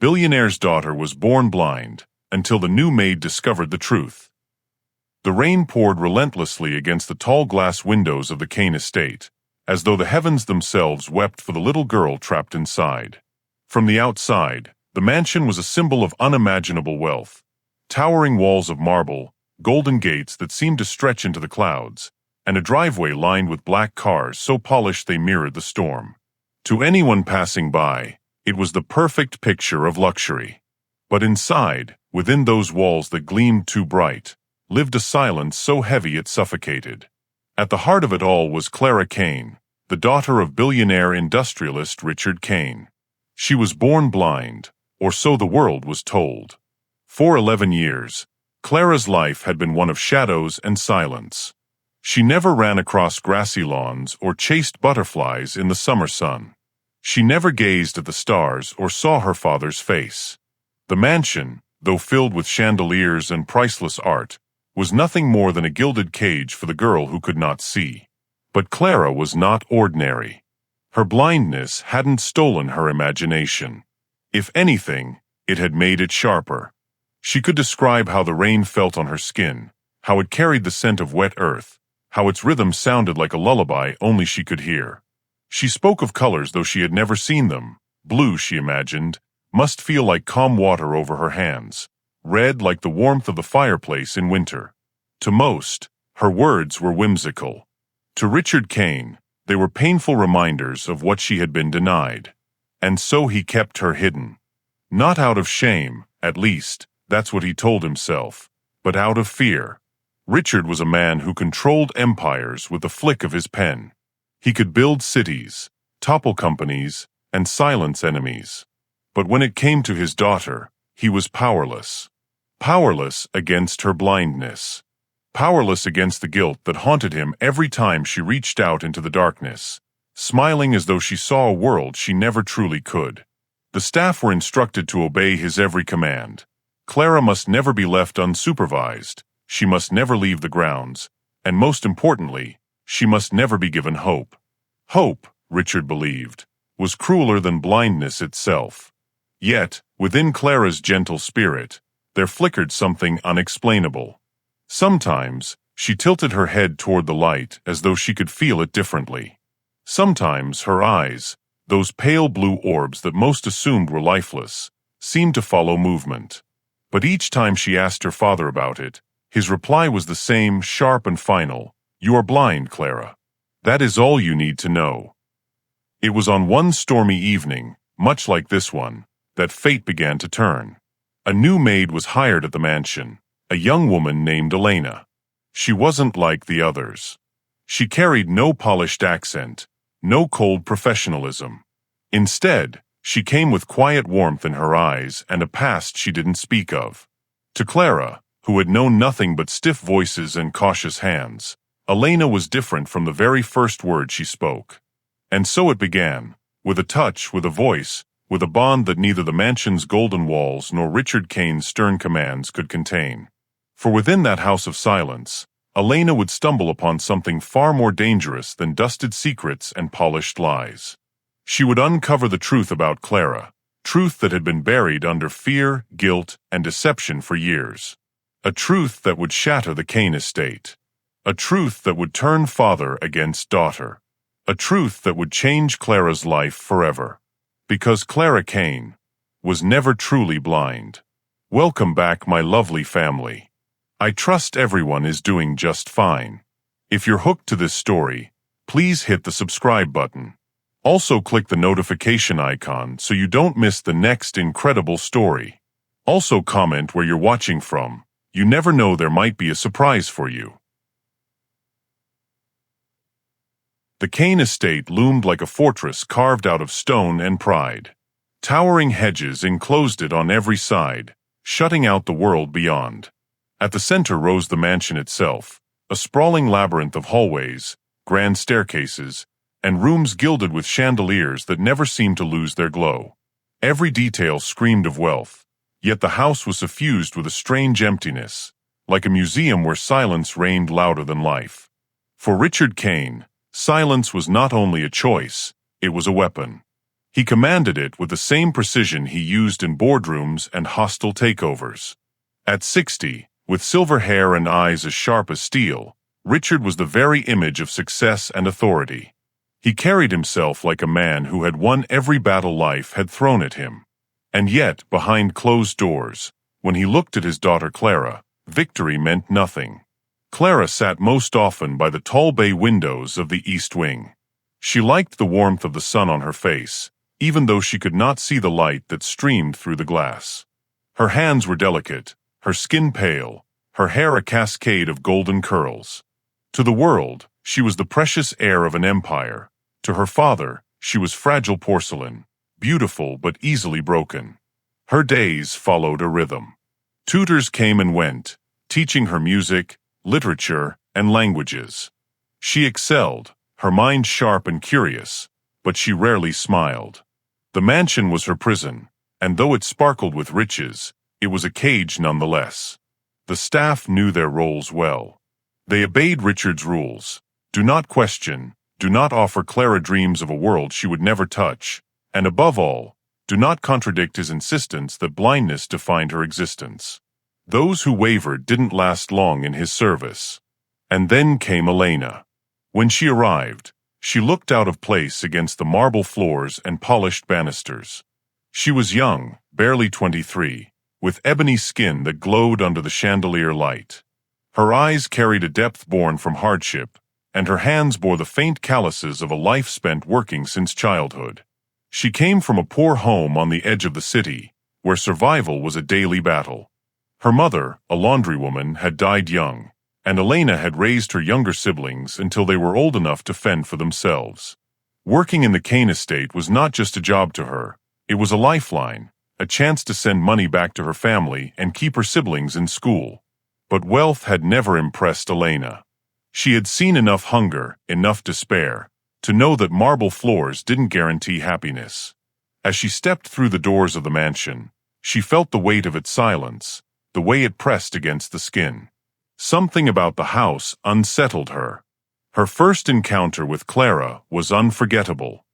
Billionaire's daughter was born blind, until the new maid discovered the truth. The rain poured relentlessly against the tall glass windows of the Kane estate, as though the heavens themselves wept for the little girl trapped inside. From the outside, the mansion was a symbol of unimaginable wealth. Towering walls of marble, golden gates that seemed to stretch into the clouds, and a driveway lined with black cars so polished they mirrored the storm. To anyone passing by, it was the perfect picture of luxury. But inside, within those walls that gleamed too bright, lived a silence so heavy it suffocated. At the heart of it all was Clara Kane, the daughter of billionaire industrialist Richard Kane. She was born blind, or so the world was told. For 11 years, Clara's life had been one of shadows and silence. She never ran across grassy lawns or chased butterflies in the summer sun. She never gazed at the stars or saw her father's face. The mansion, though filled with chandeliers and priceless art, was nothing more than a gilded cage for the girl who could not see. But Clara was not ordinary. Her blindness hadn't stolen her imagination. If anything, it had made it sharper. She could describe how the rain felt on her skin, how it carried the scent of wet earth, how its rhythm sounded like a lullaby only she could hear. She spoke of colors though she had never seen them. Blue, she imagined, must feel like calm water over her hands. Red like the warmth of the fireplace in winter. To most, her words were whimsical. To Richard Kane, they were painful reminders of what she had been denied. And so he kept her hidden. Not out of shame, at least, that's what he told himself, but out of fear. Richard was a man who controlled empires with the flick of his pen. He could build cities, topple companies, and silence enemies. But when it came to his daughter, he was powerless. Powerless against her blindness. Powerless against the guilt that haunted him every time she reached out into the darkness, smiling as though she saw a world she never truly could. The staff were instructed to obey his every command. Clara must never be left unsupervised, she must never leave the grounds, and most importantly, she must never be given hope. Hope, Richard believed, was crueler than blindness itself. Yet, within Clara's gentle spirit, there flickered something unexplainable. Sometimes, she tilted her head toward the light as though she could feel it differently. Sometimes her eyes, those pale blue orbs that most assumed were lifeless, seemed to follow movement. But each time she asked her father about it, his reply was the same, sharp and final: "You are blind, Clara. That is all you need to know." It was on one stormy evening, much like this one, that fate began to turn. A new maid was hired at the mansion, a young woman named Elena. She wasn't like the others. She carried no polished accent, no cold professionalism. Instead, she came with quiet warmth in her eyes and a past she didn't speak of. To Clara, who had known nothing but stiff voices and cautious hands, Elena was different from the very first word she spoke. And so it began, with a touch, with a voice, with a bond that neither the mansion's golden walls nor Richard Kane's stern commands could contain. For within that house of silence, Elena would stumble upon something far more dangerous than dusted secrets and polished lies. She would uncover the truth about Clara, truth that had been buried under fear, guilt, and deception for years. A truth that would shatter the Kane estate. A truth that would turn father against daughter. A truth that would change Clara's life forever. Because Clara Kane was never truly blind. Welcome back, my lovely family. I trust everyone is doing just fine. If you're hooked to this story, please hit the subscribe button. Also click the notification icon so you don't miss the next incredible story. Also comment where you're watching from. You never know, there might be a surprise for you. The Kane estate loomed like a fortress carved out of stone and pride. Towering hedges enclosed it on every side, shutting out the world beyond. At the center rose the mansion itself, a sprawling labyrinth of hallways, grand staircases, and rooms gilded with chandeliers that never seemed to lose their glow. Every detail screamed of wealth, yet the house was suffused with a strange emptiness, like a museum where silence reigned louder than life. For Richard Kane, silence was not only a choice, it was a weapon. He commanded it with the same precision he used in boardrooms and hostile takeovers. At 60, with silver hair and eyes as sharp as steel, Richard was the very image of success and authority. He carried himself like a man who had won every battle life had thrown at him. And yet, behind closed doors, when he looked at his daughter Clara, victory meant nothing. Clara sat most often by the tall bay windows of the East Wing. She liked the warmth of the sun on her face, even though she could not see the light that streamed through the glass. Her hands were delicate, her skin pale, her hair a cascade of golden curls. To the world, she was the precious heir of an empire. To her father, she was fragile porcelain, beautiful but easily broken. Her days followed a rhythm. Tutors came and went, teaching her music, literature, and languages. She excelled, her mind sharp and curious, but she rarely smiled. The mansion was her prison, and though it sparkled with riches, it was a cage nonetheless. The staff knew their roles well. They obeyed Richard's rules. Do not question, do not offer Clara dreams of a world she would never touch, and above all, do not contradict his insistence that blindness defined her existence. Those who wavered didn't last long in his service. And then came Elena. When she arrived, she looked out of place against the marble floors and polished banisters. She was young, barely 23, with ebony skin that glowed under the chandelier light. Her eyes carried a depth born from hardship, and her hands bore the faint calluses of a life spent working since childhood. She came from a poor home on the edge of the city, where survival was a daily battle. Her mother, a laundrywoman, had died young, and Elena had raised her younger siblings until they were old enough to fend for themselves. Working in the Kane estate was not just a job to her, it was a lifeline, a chance to send money back to her family and keep her siblings in school. But wealth had never impressed Elena. She had seen enough hunger, enough despair, to know that marble floors didn't guarantee happiness. As she stepped through the doors of the mansion, she felt the weight of its silence, the way it pressed against the skin. Something about the house unsettled her. Her first encounter with Clara was unforgettable.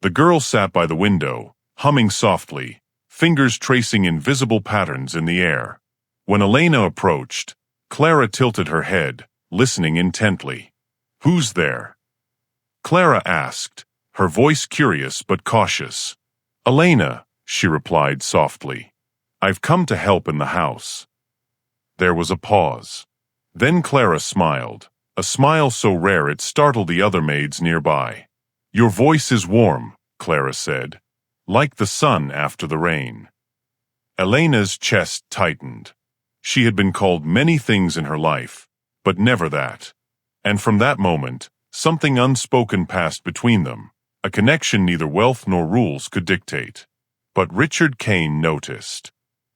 The girl sat by the window, humming softly, fingers tracing invisible patterns in the air. When Elena approached, Clara tilted her head, listening intently. "Who's there?" Clara asked, her voice curious but cautious. "Elena," she replied softly. "I've come to help in the house." There was a pause. Then Clara smiled, a smile so rare it startled the other maids nearby. "Your voice is warm," Clara said, "like the sun after the rain." Elena's chest tightened. She had been called many things in her life, but never that. And from that moment, something unspoken passed between them, a connection neither wealth nor rules could dictate. But Richard Kane noticed.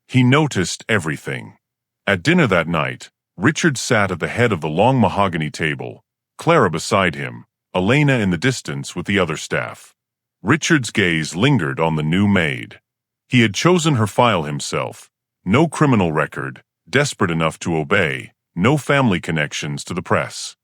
He noticed everything. At dinner that night, Richard sat at the head of the long mahogany table, Clara beside him, Elena in the distance with the other staff. Richard's gaze lingered on the new maid. He had chosen her file himself. No criminal record, desperate enough to obey, no family connections to the press.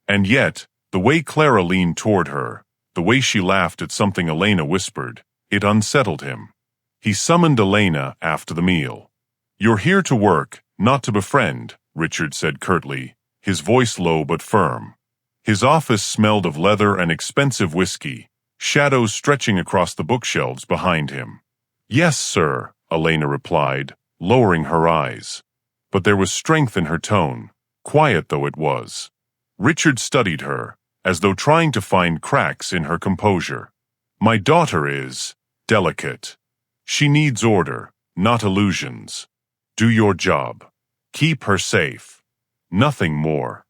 And yet, the way Clara leaned toward her, the way she laughed at something Elena whispered, it unsettled him. He summoned Elena after the meal. "You're here to work, not to befriend," Richard said curtly, his voice low but firm. His office smelled of leather and expensive whiskey, shadows stretching across the bookshelves behind him. "Yes, sir," Elena replied, lowering her eyes. But there was strength in her tone, quiet though it was. Richard studied her, as though trying to find cracks in her composure. "My daughter is delicate. She needs order, not illusions. Do your job. Keep her safe. Nothing more."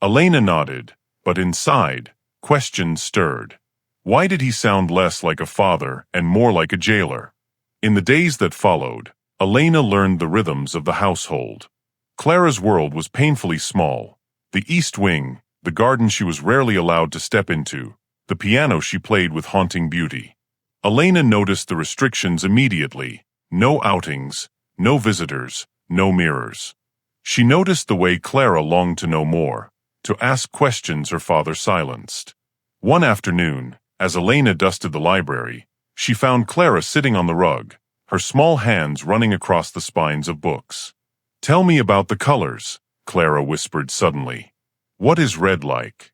Elena nodded, but inside, questions stirred. Why did he sound less like a father and more like a jailer? In the days that followed, Elena learned the rhythms of the household. Clara's world was painfully small. The East Wing, the garden she was rarely allowed to step into, the piano she played with haunting beauty. Elena noticed the restrictions immediately. No outings, no visitors, no mirrors. She noticed the way Clara longed to know more, to ask questions her father silenced. One afternoon, as Elena dusted the library, She found Clara sitting on the rug, her small hands running across the spines of books. "Tell me about the colors," Clara whispered suddenly. "What is red like?"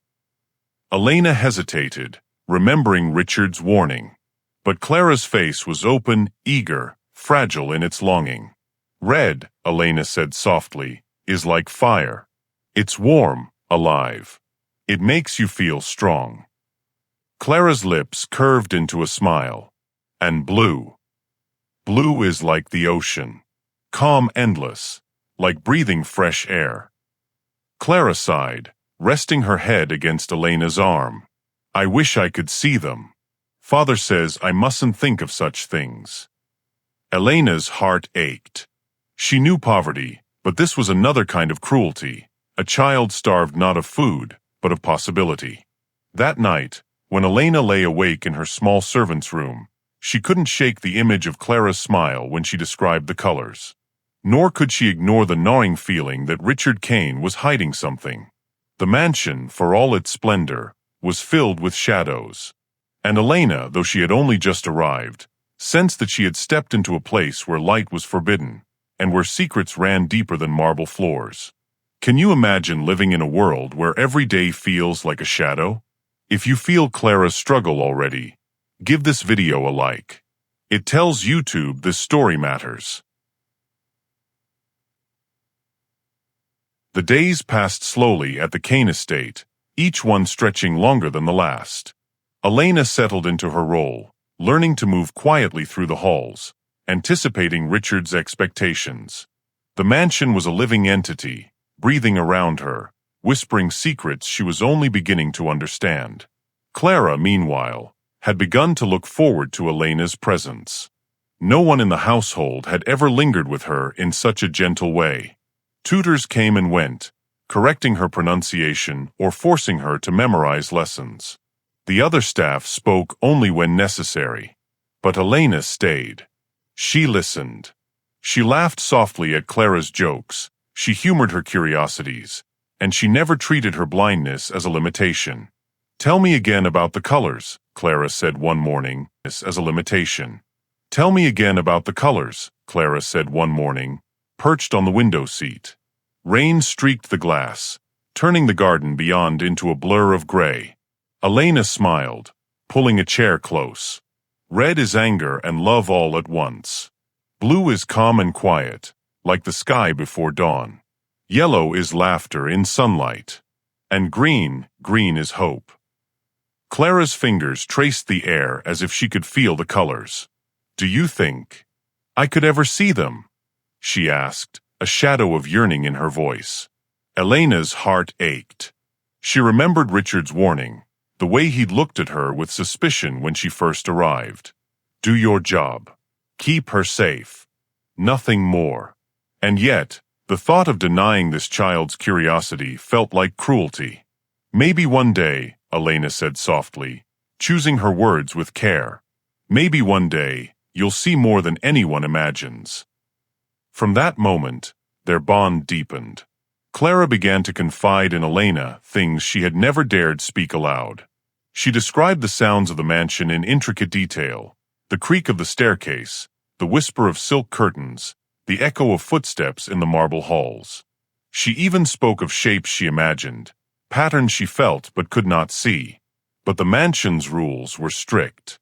Elena hesitated, remembering Richard's warning. But Clara's face was open, eager, fragile in its longing. "Red," Elena said softly, "is like fire. It's warm, alive. It makes you feel strong." Clara's lips curved into a smile. "And blue. Blue is like the ocean. Calm, endless, like breathing fresh air." Clara sighed, resting her head against Elena's arm. "I wish I could see them. Father says I mustn't think of such things." Elena's heart ached. She knew poverty, but this was another kind of cruelty, a child starved not of food, but of possibility. That night, when Elena lay awake in her small servant's room, she couldn't shake the image of Clara's smile when she described the colors. Nor could she ignore the gnawing feeling that Richard Kane was hiding something. The mansion, for all its splendor, was filled with shadows. And Elena, though she had only just arrived, sensed that she had stepped into a place where light was forbidden, and where secrets ran deeper than marble floors. Can you imagine living in a world where every day feels like a shadow? If you feel Clara's struggle already, give this video a like. It tells YouTube this story matters. The days passed slowly at the Kane estate, each one stretching longer than the last. Elena settled into her role, learning to move quietly through the halls, anticipating Richard's expectations. The mansion was a living entity, breathing around her, whispering secrets she was only beginning to understand. Clara, meanwhile, had begun to look forward to Elena's presence. No one in the household had ever lingered with her in such a gentle way. Tutors came and went, correcting her pronunciation or forcing her to memorize lessons. The other staff spoke only when necessary. But Elena stayed. She listened. She laughed softly at Clara's jokes, she humored her curiosities, and she never treated her blindness as a limitation. "Tell me again about the colors," Clara said one morning, as a limitation. "Tell me again about the colors," Clara said one morning, perched on the window seat. Rain streaked the glass, turning the garden beyond into a blur of gray. Elena smiled, pulling a chair close. "Red is anger and love all at once. Blue is calm and quiet, like the sky before dawn. Yellow is laughter in sunlight. And green is hope." Clara's fingers traced the air as if she could feel the colors. "Do you think I could ever see them?" she asked, a shadow of yearning in her voice. Elena's heart ached. She remembered Richard's warning, the way he'd looked at her with suspicion when she first arrived. "Do your job. Keep her safe. Nothing more." And yet, the thought of denying this child's curiosity felt like cruelty. "Maybe one day," Elena said softly, choosing her words with care. "Maybe one day, you'll see more than anyone imagines." From that moment, their bond deepened. Clara began to confide in Elena things she had never dared speak aloud. She described the sounds of the mansion in intricate detail, the creak of the staircase, the whisper of silk curtains, the echo of footsteps in the marble halls. She even spoke of shapes she imagined, patterns she felt but could not see. But the mansion's rules were strict.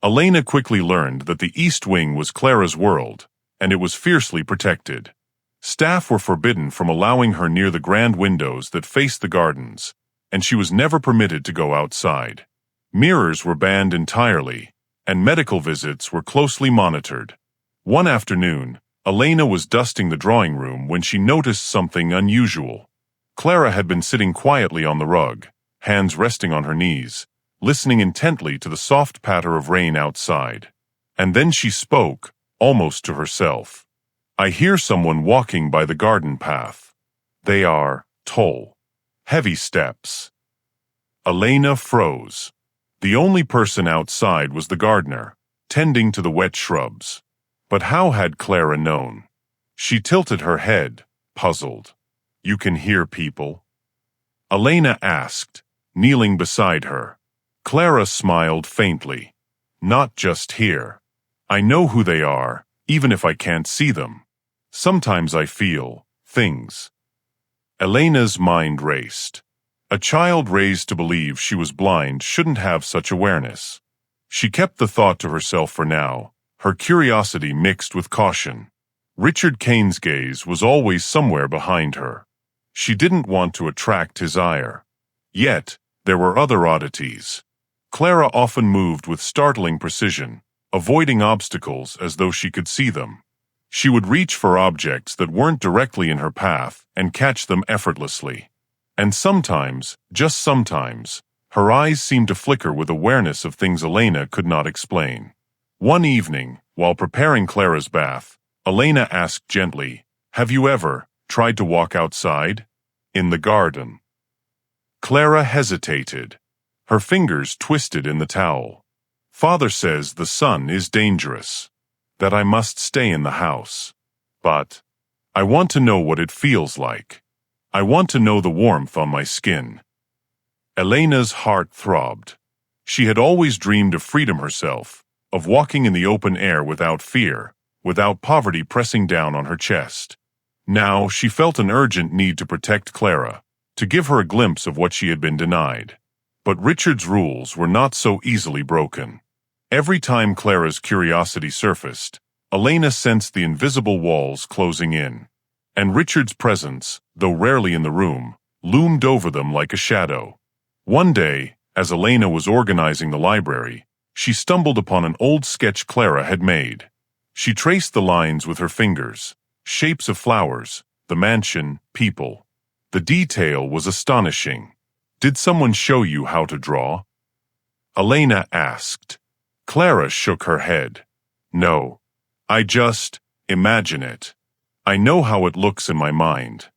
Elena quickly learned that the East Wing was Clara's world, and it was fiercely protected. Staff were forbidden from allowing her near the grand windows that faced the gardens, and she was never permitted to go outside. Mirrors were banned entirely, and medical visits were closely monitored. One afternoon, Elena was dusting the drawing room when she noticed something unusual. Clara had been sitting quietly on the rug, hands resting on her knees, listening intently to the soft patter of rain outside. And then she spoke, almost to herself. "I hear someone walking by the garden path. They are tall, heavy steps." Elena froze. The only person outside was the gardener, tending to the wet shrubs. But how had Clara known? She tilted her head, puzzled. "You can hear people?" Elena asked, kneeling beside her. Clara smiled faintly. not just here. I know who they are, even if I can't see them. Sometimes I feel things. Elena's mind raced. A child raised to believe she was blind shouldn't have such awareness. She kept the thought to herself for now, her curiosity mixed with caution. Richard Kane's gaze was always somewhere behind her. She didn't want to attract his ire. Yet, there were other oddities. Clara often moved with startling precision, avoiding obstacles as though she could see them. She would reach for objects that weren't directly in her path and catch them effortlessly. And sometimes, just sometimes, her eyes seemed to flicker with awareness of things Elena could not explain. One evening, while preparing Clara's bath, Elena asked gently, "Have you ever tried to walk outside? In the garden?" Clara hesitated. Her fingers twisted in the towel. "Father says the sun is dangerous, that I must stay in the house. But I want to know what it feels like. I want to know the warmth on my skin." Elena's heart throbbed. She had always dreamed of freedom herself, of walking in the open air without fear, without poverty pressing down on her chest. Now she felt an urgent need to protect Clara, to give her a glimpse of what she had been denied. But Richard's rules were not so easily broken. Every time Clara's curiosity surfaced, Elena sensed the invisible walls closing in. And Richard's presence, though rarely in the room, loomed over them like a shadow. One day, as Elena was organizing the library, she stumbled upon an old sketch Clara had made. She traced the lines with her fingers, shapes of flowers, the mansion, people. The detail was astonishing. "Did someone show you how to draw?" Elena asked. Clara shook her head. "No. I just imagine it. I know how it looks in my mind."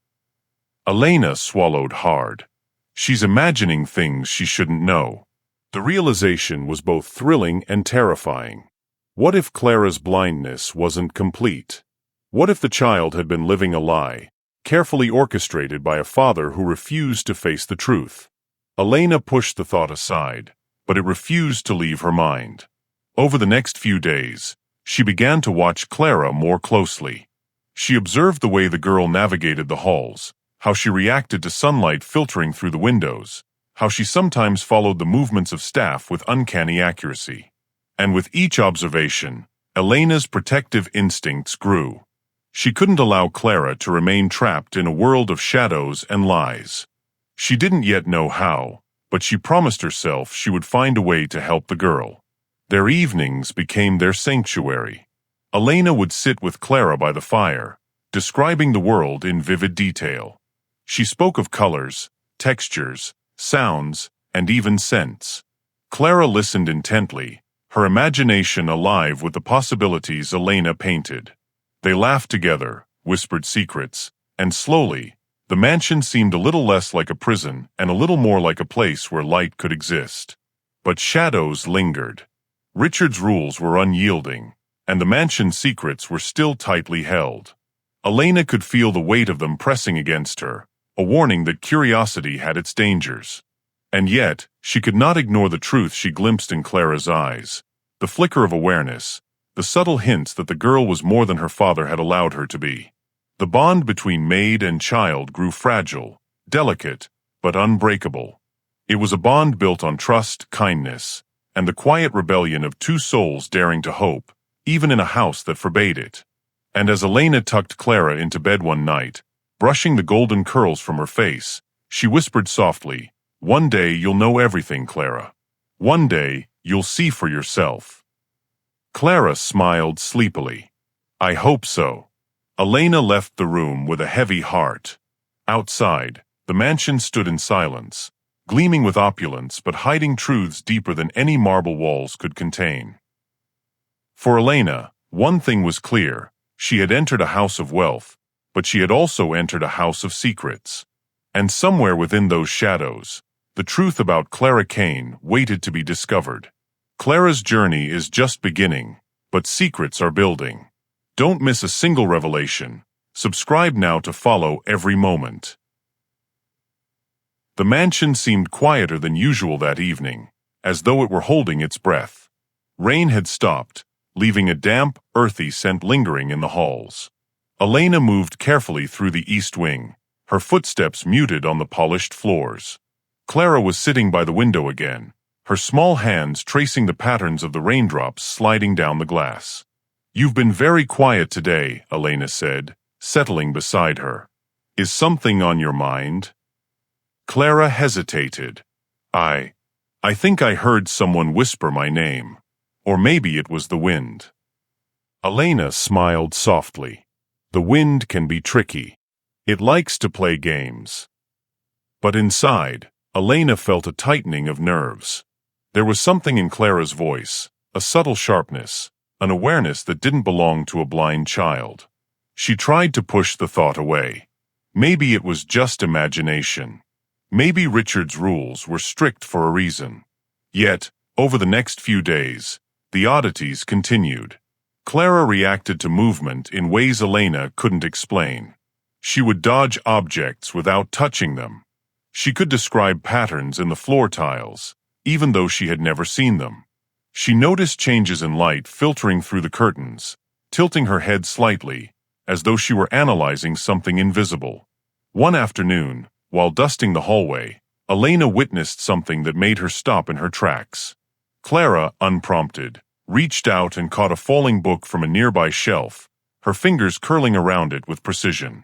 Elena swallowed hard. She's imagining things she shouldn't know. The realization was both thrilling and terrifying. What if Clara's blindness wasn't complete? What if the child had been living a lie, carefully orchestrated by a father who refused to face the truth? Elena pushed the thought aside, but it refused to leave her mind. Over the next few days, she began to watch Clara more closely. She observed the way the girl navigated the halls, how she reacted to sunlight filtering through the windows, how she sometimes followed the movements of staff with uncanny accuracy. And with each observation, Elena's protective instincts grew. She couldn't allow Clara to remain trapped in a world of shadows and lies. She didn't yet know how, but she promised herself she would find a way to help the girl. Their evenings became their sanctuary. Elena would sit with Clara by the fire, describing the world in vivid detail. She spoke of colors, textures, sounds, and even scents. Clara listened intently, her imagination alive with the possibilities Elena painted. They laughed together, whispered secrets, and slowly, the mansion seemed a little less like a prison and a little more like a place where light could exist. But shadows lingered. Richard's rules were unyielding, and the mansion's secrets were still tightly held. Elena could feel the weight of them pressing against her, a warning that curiosity had its dangers. And yet, she could not ignore the truth she glimpsed in Clara's eyes, the flicker of awareness, the subtle hints that the girl was more than her father had allowed her to be. The bond between maid and child grew fragile, delicate, but unbreakable. It was a bond built on trust, kindness, and the quiet rebellion of two souls daring to hope, even in a house that forbade it. And as Elena tucked Clara into bed one night, brushing the golden curls from her face, she whispered softly, "One day you'll know everything, Clara. One day you'll see for yourself." Clara smiled sleepily. "I hope so." Elena left the room with a heavy heart. Outside, the mansion stood in silence, gleaming with opulence but hiding truths deeper than any marble walls could contain. For Elena, one thing was clear: she had entered a house of wealth, but she had also entered a house of secrets. And somewhere within those shadows, the truth about Clara Kane waited to be discovered. Clara's journey is just beginning, but secrets are building. Don't miss a single revelation. Subscribe now to follow every moment. The mansion seemed quieter than usual that evening, as though it were holding its breath. Rain had stopped, leaving a damp, earthy scent lingering in the halls. Elena moved carefully through the east wing, her footsteps muted on the polished floors. Clara was sitting by the window again, her small hands tracing the patterns of the raindrops sliding down the glass. "You've been very quiet today," Elena said, settling beside her. "Is something on your mind?" Clara hesitated. I think I heard someone whisper my name. Or maybe it was the wind." Elena smiled softly. The wind can be tricky. It likes to play games. But inside, Elena felt a tightening of nerves. There was something in Clara's voice, a subtle sharpness, an awareness that didn't belong to a blind child. She tried to push the thought away. Maybe it was just imagination. Maybe Richard's rules were strict for a reason. Yet, over the next few days, the oddities continued. Clara reacted to movement in ways Elena couldn't explain. She would dodge objects without touching them. She could describe patterns in the floor tiles, even though she had never seen them. She noticed changes in light filtering through the curtains, tilting her head slightly, as though she were analyzing something invisible. One afternoon, while dusting the hallway, Elena witnessed something that made her stop in her tracks. Clara, unprompted, reached out and caught a falling book from a nearby shelf, her fingers curling around it with precision.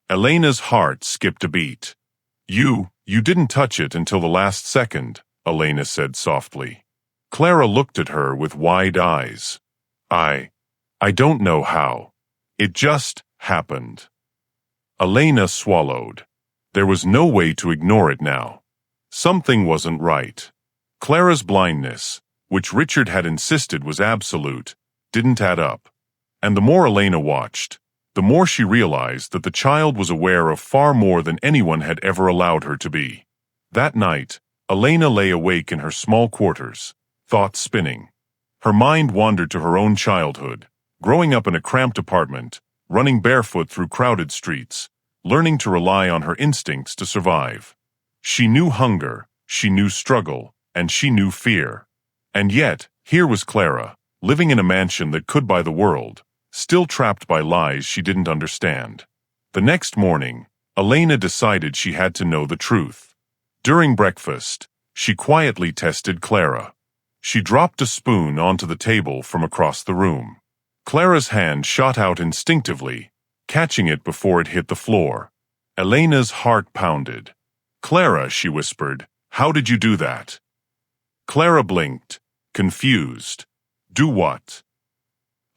Elena's heart skipped a beat. You didn't touch it until the last second," Elena said softly. Clara looked at her with wide eyes. I don't know how. It just happened." Elena swallowed. There was no way to ignore it now. Something wasn't right. Clara's blindness, which Richard had insisted was absolute, didn't add up. And the more Elena watched, the more she realized that the child was aware of far more than anyone had ever allowed her to be. That night, Elena lay awake in her small quarters, thoughts spinning. Her mind wandered to her own childhood, growing up in a cramped apartment, running barefoot through crowded streets, learning to rely on her instincts to survive. She knew hunger, she knew struggle, and she knew fear. And yet, here was Clara, living in a mansion that could buy the world, still trapped by lies she didn't understand. The next morning, Elena decided she had to know the truth. During breakfast, she quietly tested Clara. She dropped a spoon onto the table from across the room. Clara's hand shot out instinctively, catching it before it hit the floor. Elena's heart pounded. "Clara," she whispered, "how did you do that?" Clara blinked, confused. "Do what?"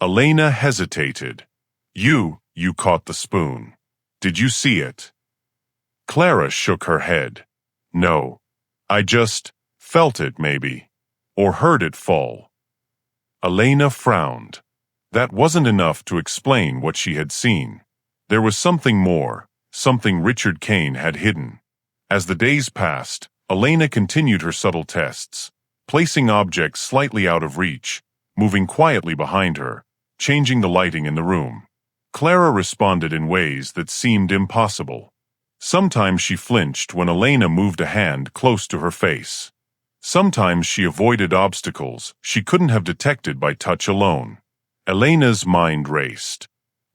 Elena hesitated. You caught the spoon. Did you see it?" Clara shook her head. "No. I just felt it, maybe. Or heard it fall." Elena frowned. That wasn't enough to explain what she had seen. There was something more, something Richard Kane had hidden. As the days passed, Elena continued her subtle tests, placing objects slightly out of reach, moving quietly behind her, changing the lighting in the room. Clara responded in ways that seemed impossible. Sometimes she flinched when Elena moved a hand close to her face. Sometimes she avoided obstacles she couldn't have detected by touch alone. Elena's mind raced.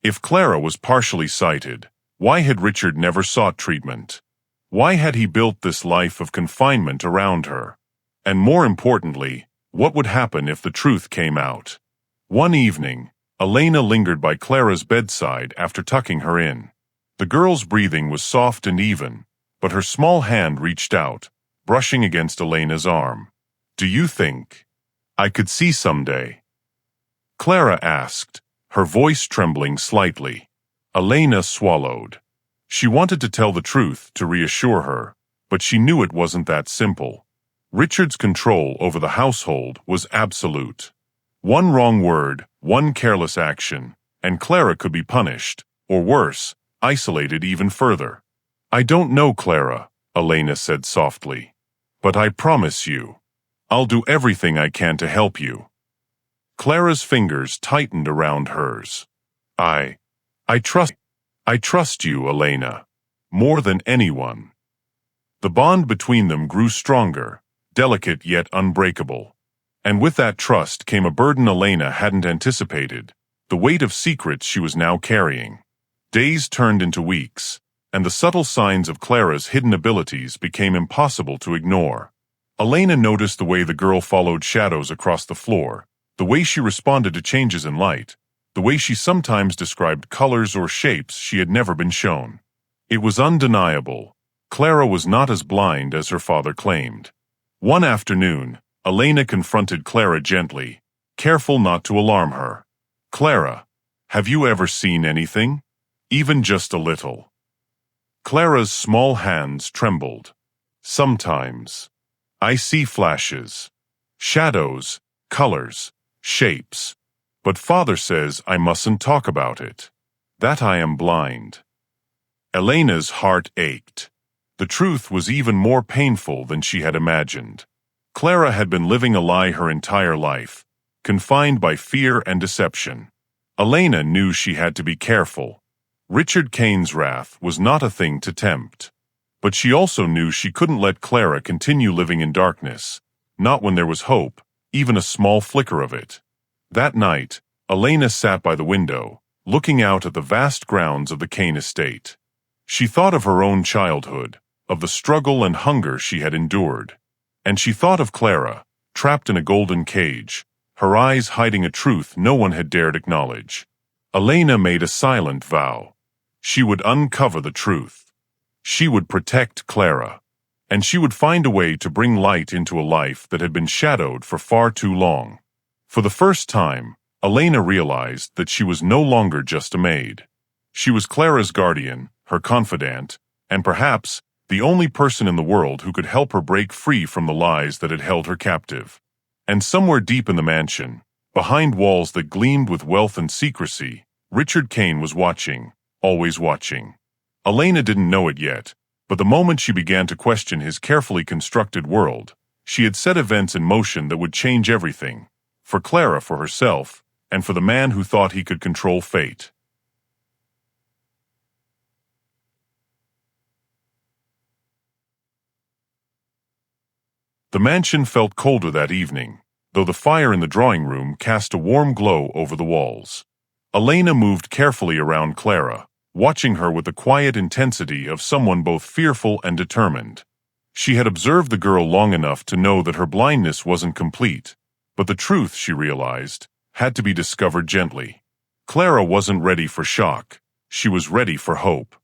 If Clara was partially sighted, why had Richard never sought treatment? Why had he built this life of confinement around her? And more importantly, what would happen if the truth came out? One evening, Elena lingered by Clara's bedside after tucking her in. The girl's breathing was soft and even, but her small hand reached out, brushing against Elena's arm. "Do you think I could see someday?" Clara asked, her voice trembling slightly. Elena swallowed. She wanted to tell the truth to reassure her, but she knew it wasn't that simple. Richard's control over the household was absolute. One wrong word, one careless action, and Clara could be punished, or worse, isolated even further. "I don't know, Clara," Elena said softly. "But I promise you, I'll do everything I can to help you." Clara's fingers tightened around hers. I trust you, Elena, more than anyone." The bond between them grew stronger, delicate yet unbreakable. And with that trust came a burden Elena hadn't anticipated, the weight of secrets she was now carrying. Days turned into weeks, and the subtle signs of Clara's hidden abilities became impossible to ignore. Elena noticed the way the girl followed shadows across the floor, the way she responded to changes in light, the way she sometimes described colors or shapes she had never been shown. It was undeniable. Clara was not as blind as her father claimed. One afternoon, Elena confronted Clara gently, careful not to alarm her. "Clara, have you ever seen anything? Even just a little?" Clara's small hands trembled. "Sometimes. I see flashes, shadows, colors, shapes. But father says I mustn't talk about it. That I am blind." Elena's heart ached. The truth was even more painful than she had imagined. Clara had been living a lie her entire life, confined by fear and deception. Elena knew she had to be careful. Richard Kane's wrath was not a thing to tempt. But she also knew she couldn't let Clara continue living in darkness, not when there was hope, even a small flicker of it. That night, Elena sat by the window, looking out at the vast grounds of the Kane estate. She thought of her own childhood, of the struggle and hunger she had endured. And she thought of Clara, trapped in a golden cage, her eyes hiding a truth no one had dared acknowledge. Elena made a silent vow. She would uncover the truth. She would protect Clara. And she would find a way to bring light into a life that had been shadowed for far too long. For the first time, Elena realized that she was no longer just a maid. She was Clara's guardian, her confidant, and perhaps the only person in the world who could help her break free from the lies that had held her captive. And somewhere deep in the mansion, behind walls that gleamed with wealth and secrecy, Richard Kane was watching, always watching. Elena didn't know it yet, but the moment she began to question his carefully constructed world, she had set events in motion that would change everything, for Clara, for herself, and for the man who thought he could control fate. The mansion felt colder that evening, though the fire in the drawing room cast a warm glow over the walls. Elena moved carefully around Clara, watching her with the quiet intensity of someone both fearful and determined. She had observed the girl long enough to know that her blindness wasn't complete, but the truth, she realized, had to be discovered gently. Clara wasn't ready for shock. She was ready for hope.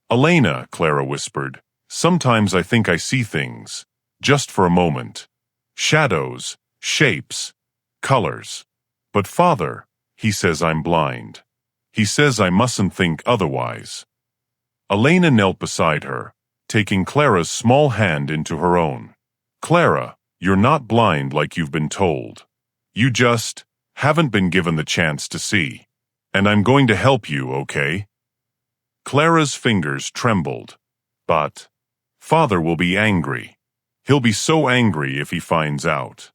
"Elena," Clara whispered, "sometimes I think I see things. Just for a moment. Shadows, shapes, colors. But father, he says I'm blind. He says I mustn't think otherwise." Elena knelt beside her, taking Clara's small hand into her own. "Clara, you're not blind like you've been told. You just haven't been given the chance to see. And I'm going to help you, okay?" Clara's fingers trembled. "But father will be angry. He'll be so angry if he finds out."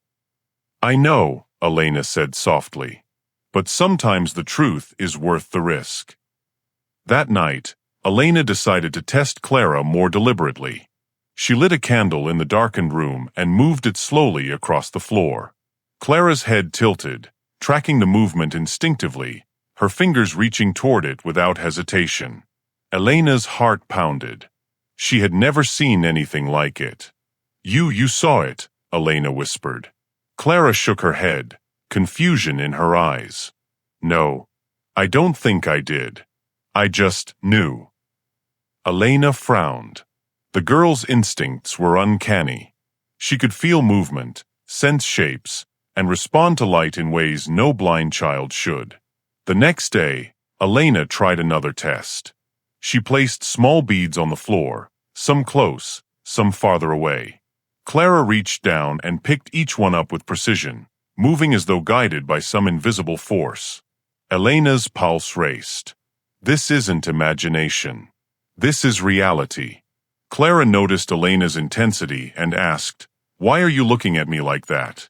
"I know," Elena said softly, "but sometimes the truth is worth the risk." That night, Elena decided to test Clara more deliberately. She lit a candle in the darkened room and moved it slowly across the floor. Clara's head tilted, tracking the movement instinctively, her fingers reaching toward it without hesitation. Elena's heart pounded. She had never seen anything like it. You saw it," Elena whispered. Clara shook her head, confusion in her eyes. "No, I don't think I did. I just knew." Elena frowned. The girl's instincts were uncanny. She could feel movement, sense shapes, and respond to light in ways no blind child should. The next day, Elena tried another test. She placed small beads on the floor, some close, some farther away. Clara reached down and picked each one up with precision, moving as though guided by some invisible force. Elena's pulse raced. This isn't imagination. This is reality. Clara noticed Elena's intensity and asked, "Why are you looking at me like that?"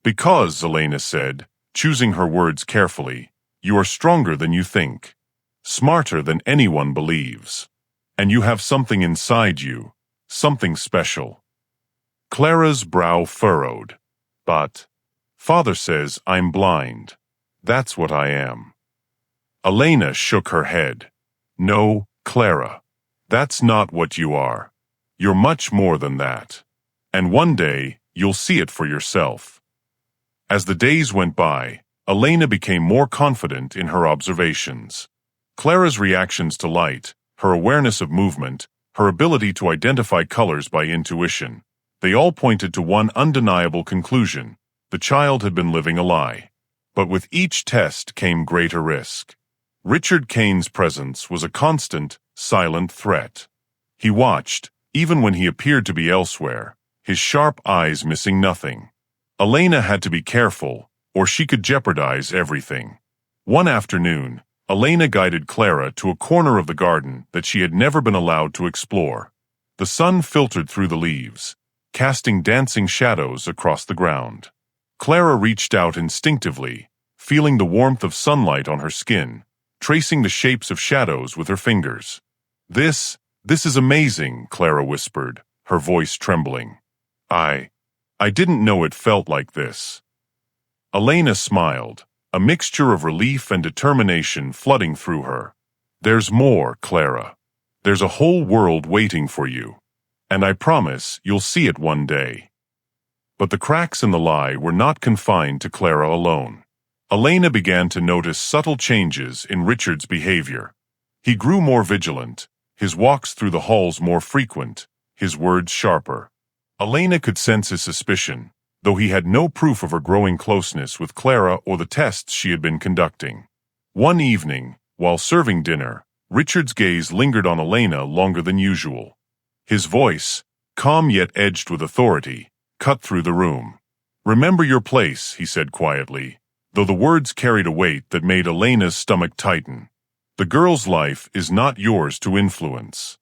"Because," Elena said, choosing her words carefully, "you are stronger than you think. Smarter than anyone believes. And you have something inside you, something special." Clara's brow furrowed. "But Father says I'm blind. That's what I am. Elena shook her head. No, Clara. That's not what you are. You're much more than that. And one day, you'll see it for yourself. As the days went by, Elena became more confident in her observations. Clara's reactions to light, her awareness of movement, her ability to identify colors by intuition, they all pointed to one undeniable conclusion: the child had been living a lie. But with each test came greater risk. Richard Kane's presence was a constant, silent threat. He watched, even when he appeared to be elsewhere, his sharp eyes missing nothing. Elena had to be careful, or she could jeopardize everything. One afternoon, Elena guided Clara to a corner of the garden that she had never been allowed to explore. The sun filtered through the leaves, casting dancing shadows across the ground. Clara reached out instinctively, feeling the warmth of sunlight on her skin, tracing the shapes of shadows with her fingers. This is amazing," Clara whispered, her voice trembling. I didn't know it felt like this." Elena smiled, a mixture of relief and determination flooding through her. "There's more, Clara. There's a whole world waiting for you. And I promise you'll see it one day." But the cracks in the lie were not confined to Clara alone. Elena began to notice subtle changes in Richard's behavior. He grew more vigilant, his walks through the halls more frequent, his words sharper. Elena could sense his suspicion, though he had no proof of her growing closeness with Clara or the tests she had been conducting. One evening, while serving dinner, Richard's gaze lingered on Elena longer than usual. His voice, calm yet edged with authority, cut through the room. "Remember your place," he said quietly, though the words carried a weight that made Elena's stomach tighten. "The girl's life is not yours to influence."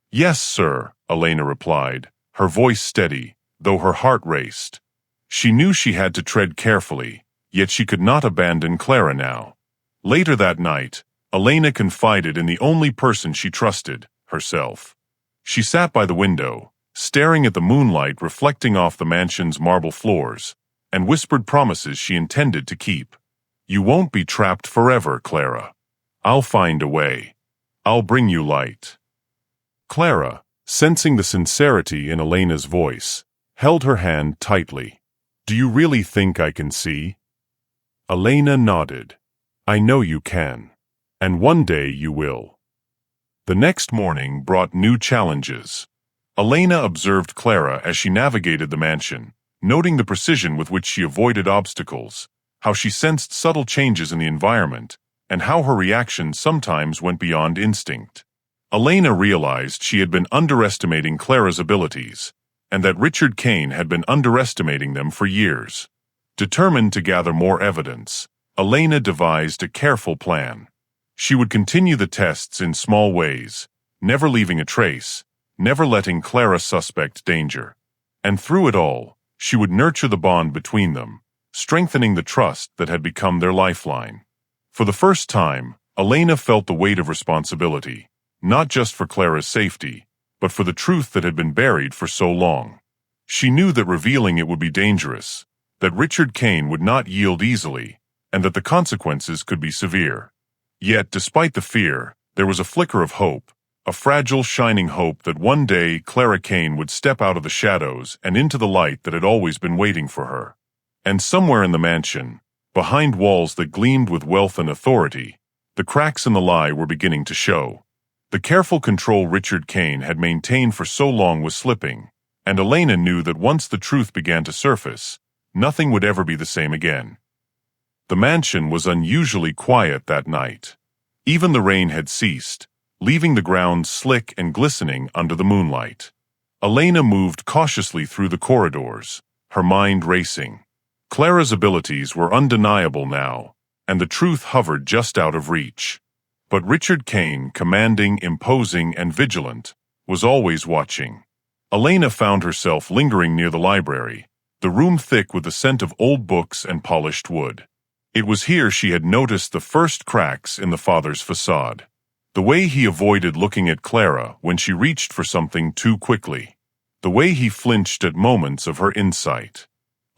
"Yes, sir," Elena replied, her voice steady, though her heart raced. She knew she had to tread carefully, yet she could not abandon Clara now. Later that night, Elena confided in the only person she trusted, herself. She sat by the window, staring at the moonlight reflecting off the mansion's marble floors, and whispered promises she intended to keep. "You won't be trapped forever, Clara. I'll find a way. I'll bring you light." Clara, sensing the sincerity in Elena's voice, held her hand tightly. "Do you really think I can see?" Elena nodded. "I know you can. And one day you will." The next morning brought new challenges. Elena observed Clara as she navigated the mansion, noting the precision with which she avoided obstacles, how she sensed subtle changes in the environment, and how her reactions sometimes went beyond instinct. Elena realized she had been underestimating Clara's abilities, and that Richard Kane had been underestimating them for years. Determined to gather more evidence, Elena devised a careful plan. She would continue the tests in small ways, never leaving a trace, never letting Clara suspect danger. And through it all, she would nurture the bond between them, strengthening the trust that had become their lifeline. For the first time, Elena felt the weight of responsibility, not just for Clara's safety, but for the truth that had been buried for so long. She knew that revealing it would be dangerous, that Richard Kane would not yield easily, and that the consequences could be severe. Yet, despite the fear, there was a flicker of hope, a fragile, shining hope that one day Clara Kane would step out of the shadows and into the light that had always been waiting for her. And somewhere in the mansion, behind walls that gleamed with wealth and authority, the cracks in the lie were beginning to show. The careful control Richard Kane had maintained for so long was slipping, and Elena knew that once the truth began to surface, nothing would ever be the same again. The mansion was unusually quiet that night. Even the rain had ceased, leaving the ground slick and glistening under the moonlight. Elena moved cautiously through the corridors, her mind racing. Clara's abilities were undeniable now, and the truth hovered just out of reach. But Richard Kane, commanding, imposing, and vigilant, was always watching. Elena found herself lingering near the library, the room thick with the scent of old books and polished wood. It was here she had noticed the first cracks in the father's facade. The way he avoided looking at Clara when she reached for something too quickly. The way he flinched at moments of her insight.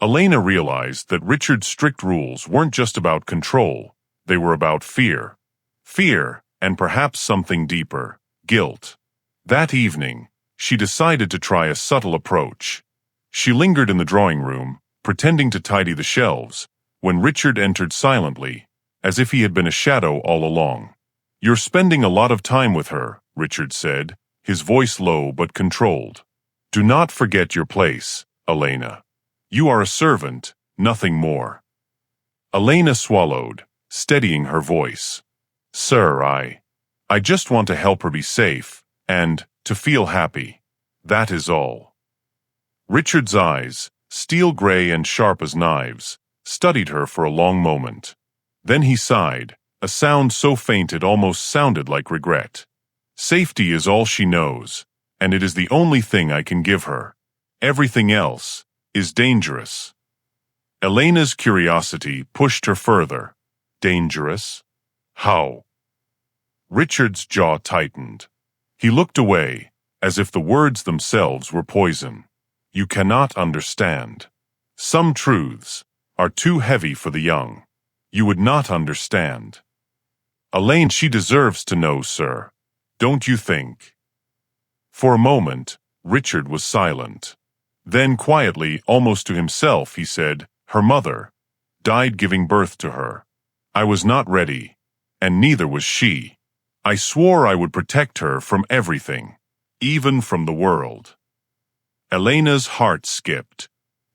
Elena realized that Richard's strict rules weren't just about control, they were about fear. Fear, and perhaps something deeper, guilt. That evening, she decided to try a subtle approach. She lingered in the drawing room, pretending to tidy the shelves, when Richard entered silently, as if he had been a shadow all along. "You're spending a lot of time with her," Richard said, his voice low but controlled. "Do not forget your place, Elena. You are a servant, nothing more." Elena swallowed, steadying her voice. "Sir, I just want to help her be safe, and to feel happy. That is all." Richard's eyes, steel gray and sharp as knives, studied her for a long moment. Then he sighed, a sound so faint it almost sounded like regret. "Safety is all she knows, and it is the only thing I can give her. Everything else is dangerous." Elena's curiosity pushed her further. Dangerous? How? Richard's jaw tightened. He looked away, as if the words themselves were poison. "You cannot understand. Some truths are too heavy for the young. You would not understand." "Elena, she deserves to know, sir. Don't you think?" For a moment, Richard was silent. Then quietly, almost to himself, he said, "Her mother died giving birth to her. I was not ready, and neither was she. I swore I would protect her from everything, even from the world." Elena's heart skipped.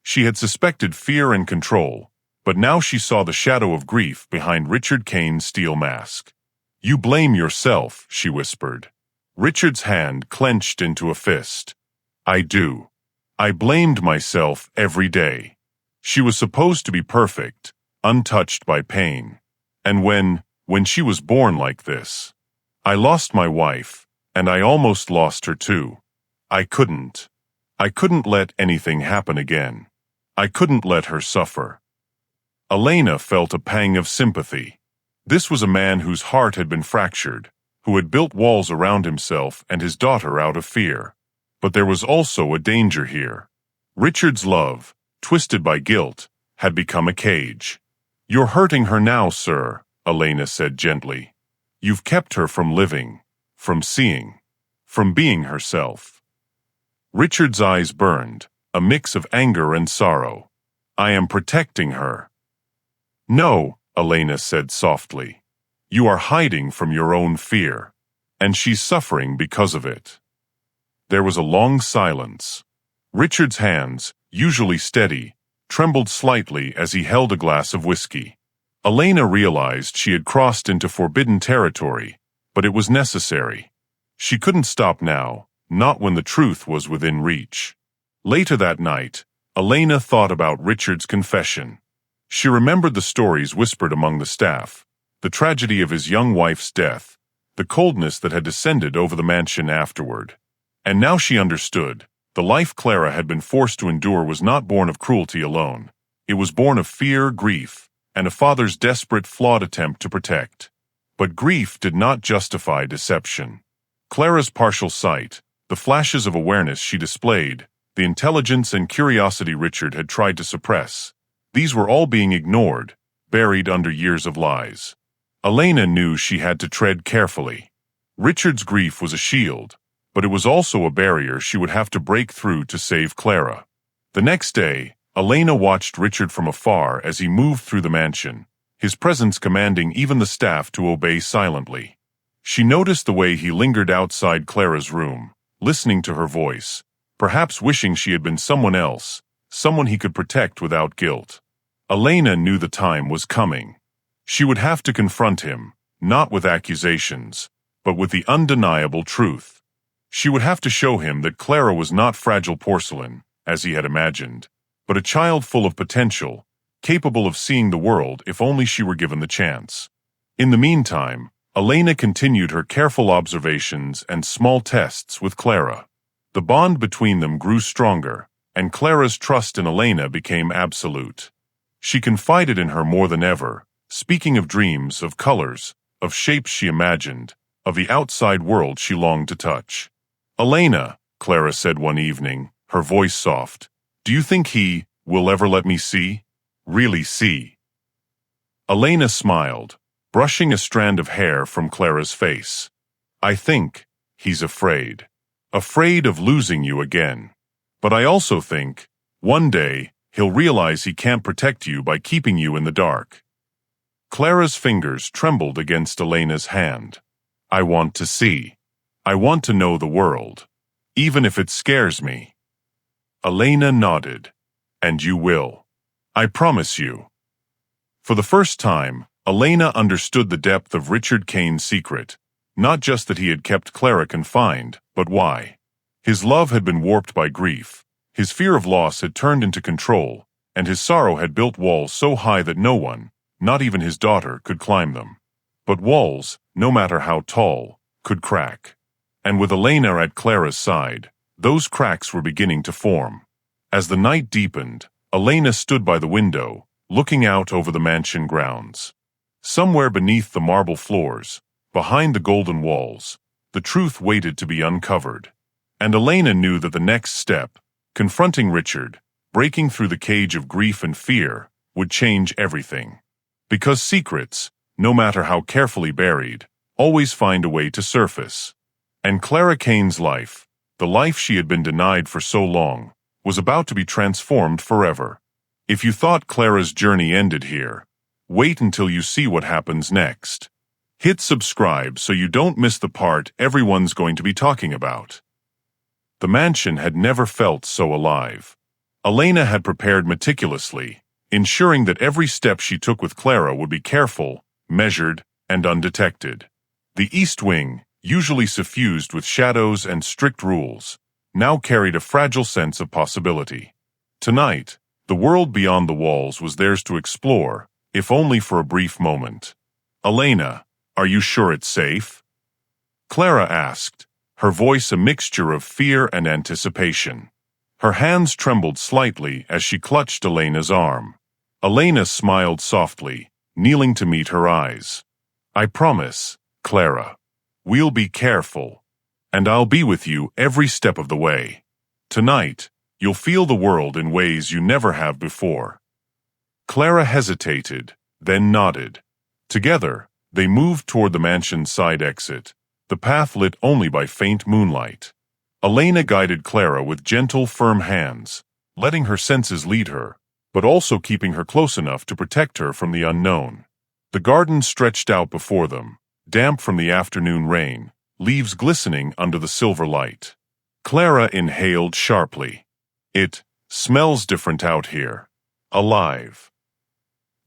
She had suspected fear and control, but now she saw the shadow of grief behind Richard Kane's steel mask. "You blame yourself," she whispered. Richard's hand clenched into a fist. "I do. I blamed myself every day. She was supposed to be perfect, untouched by pain. And when she was born like this, I lost my wife, and I almost lost her too. I couldn't let anything happen again. I couldn't let her suffer." Elena felt a pang of sympathy. This was a man whose heart had been fractured, who had built walls around himself and his daughter out of fear. But there was also a danger here. Richard's love, twisted by guilt, had become a cage. "You're hurting her now, sir," Elena said gently. "You've kept her from living, from seeing, from being herself." Richard's eyes burned, a mix of anger and sorrow. "I am protecting her." "No," Elena said softly. "You are hiding from your own fear, and she's suffering because of it." There was a long silence. Richard's hands, usually steady, trembled slightly as he held a glass of whiskey. Elena realized she had crossed into forbidden territory, but it was necessary. She couldn't stop now, not when the truth was within reach. Later that night, Elena thought about Richard's confession. She remembered the stories whispered among the staff, the tragedy of his young wife's death, the coldness that had descended over the mansion afterward. And now she understood. The life Clara had been forced to endure was not born of cruelty alone. It was born of fear, grief, and a father's desperate, flawed attempt to protect. But grief did not justify deception. Clara's partial sight, the flashes of awareness she displayed, the intelligence and curiosity Richard had tried to suppress, these were all being ignored, buried under years of lies. Elena knew she had to tread carefully. Richard's grief was a shield, but it was also a barrier she would have to break through to save Clara. The next day, Elena watched Richard from afar as he moved through the mansion, his presence commanding even the staff to obey silently. She noticed the way he lingered outside Clara's room, listening to her voice, perhaps wishing she had been someone else, someone he could protect without guilt. Elena knew the time was coming. She would have to confront him, not with accusations, but with the undeniable truth. She would have to show him that Clara was not fragile porcelain, as he had imagined, but a child full of potential, capable of seeing the world if only she were given the chance. In the meantime, Elena continued her careful observations and small tests with Clara. The bond between them grew stronger, and Clara's trust in Elena became absolute. She confided in her more than ever, speaking of dreams, of colors, of shapes she imagined, of the outside world she longed to touch. "Elena," Clara said one evening, her voice soft, "do you think will ever let me see? Really see? Elena smiled, brushing a strand of hair from Clara's face. I think he's afraid. Afraid of losing you again. But I also think, one day, he'll realize he can't protect you by keeping you in the dark. Clara's fingers trembled against Elena's hand. I want to see. I want to know the world. Even if it scares me. Elena nodded. And you will. I promise you. For the first time, Elena understood the depth of Richard Kane's secret. Not just that he had kept Clara confined, but why. His love had been warped by grief. His fear of loss had turned into control, and his sorrow had built walls so high that no one, not even his daughter, could climb them. But walls, no matter how tall, could crack. And with Elena at Clara's side, those cracks were beginning to form. As the night deepened, Elena stood by the window, looking out over the mansion grounds. Somewhere beneath the marble floors, behind the golden walls, the truth waited to be uncovered. And Elena knew that the next step, confronting Richard, breaking through the cage of grief and fear, would change everything. Because secrets, no matter how carefully buried, always find a way to surface. And Clara Kane's life, the life she had been denied for so long, was about to be transformed forever. If you thought Clara's journey ended here, wait until you see what happens next. Hit subscribe so you don't miss the part everyone's going to be talking about. The mansion had never felt so alive. Elena had prepared meticulously, ensuring that every step she took with Clara would be careful, measured, and undetected. The East Wing, usually suffused with shadows and strict rules, now carried a fragile sense of possibility. Tonight, the world beyond the walls was theirs to explore, if only for a brief moment. Elena, are you sure it's safe? Clara asked, her voice a mixture of fear and anticipation. Her hands trembled slightly as she clutched Elena's arm. Elena smiled softly, kneeling to meet her eyes. I promise, Clara. We'll be careful. And I'll be with you every step of the way. Tonight, you'll feel the world in ways you never have before. Clara hesitated, then nodded. Together, they moved toward the mansion's side exit, the path lit only by faint moonlight. Elena guided Clara with gentle, firm hands, letting her senses lead her, but also keeping her close enough to protect her from the unknown. The garden stretched out before them, damp from the afternoon rain, leaves glistening under the silver light. Clara inhaled sharply. It smells different out here. Alive.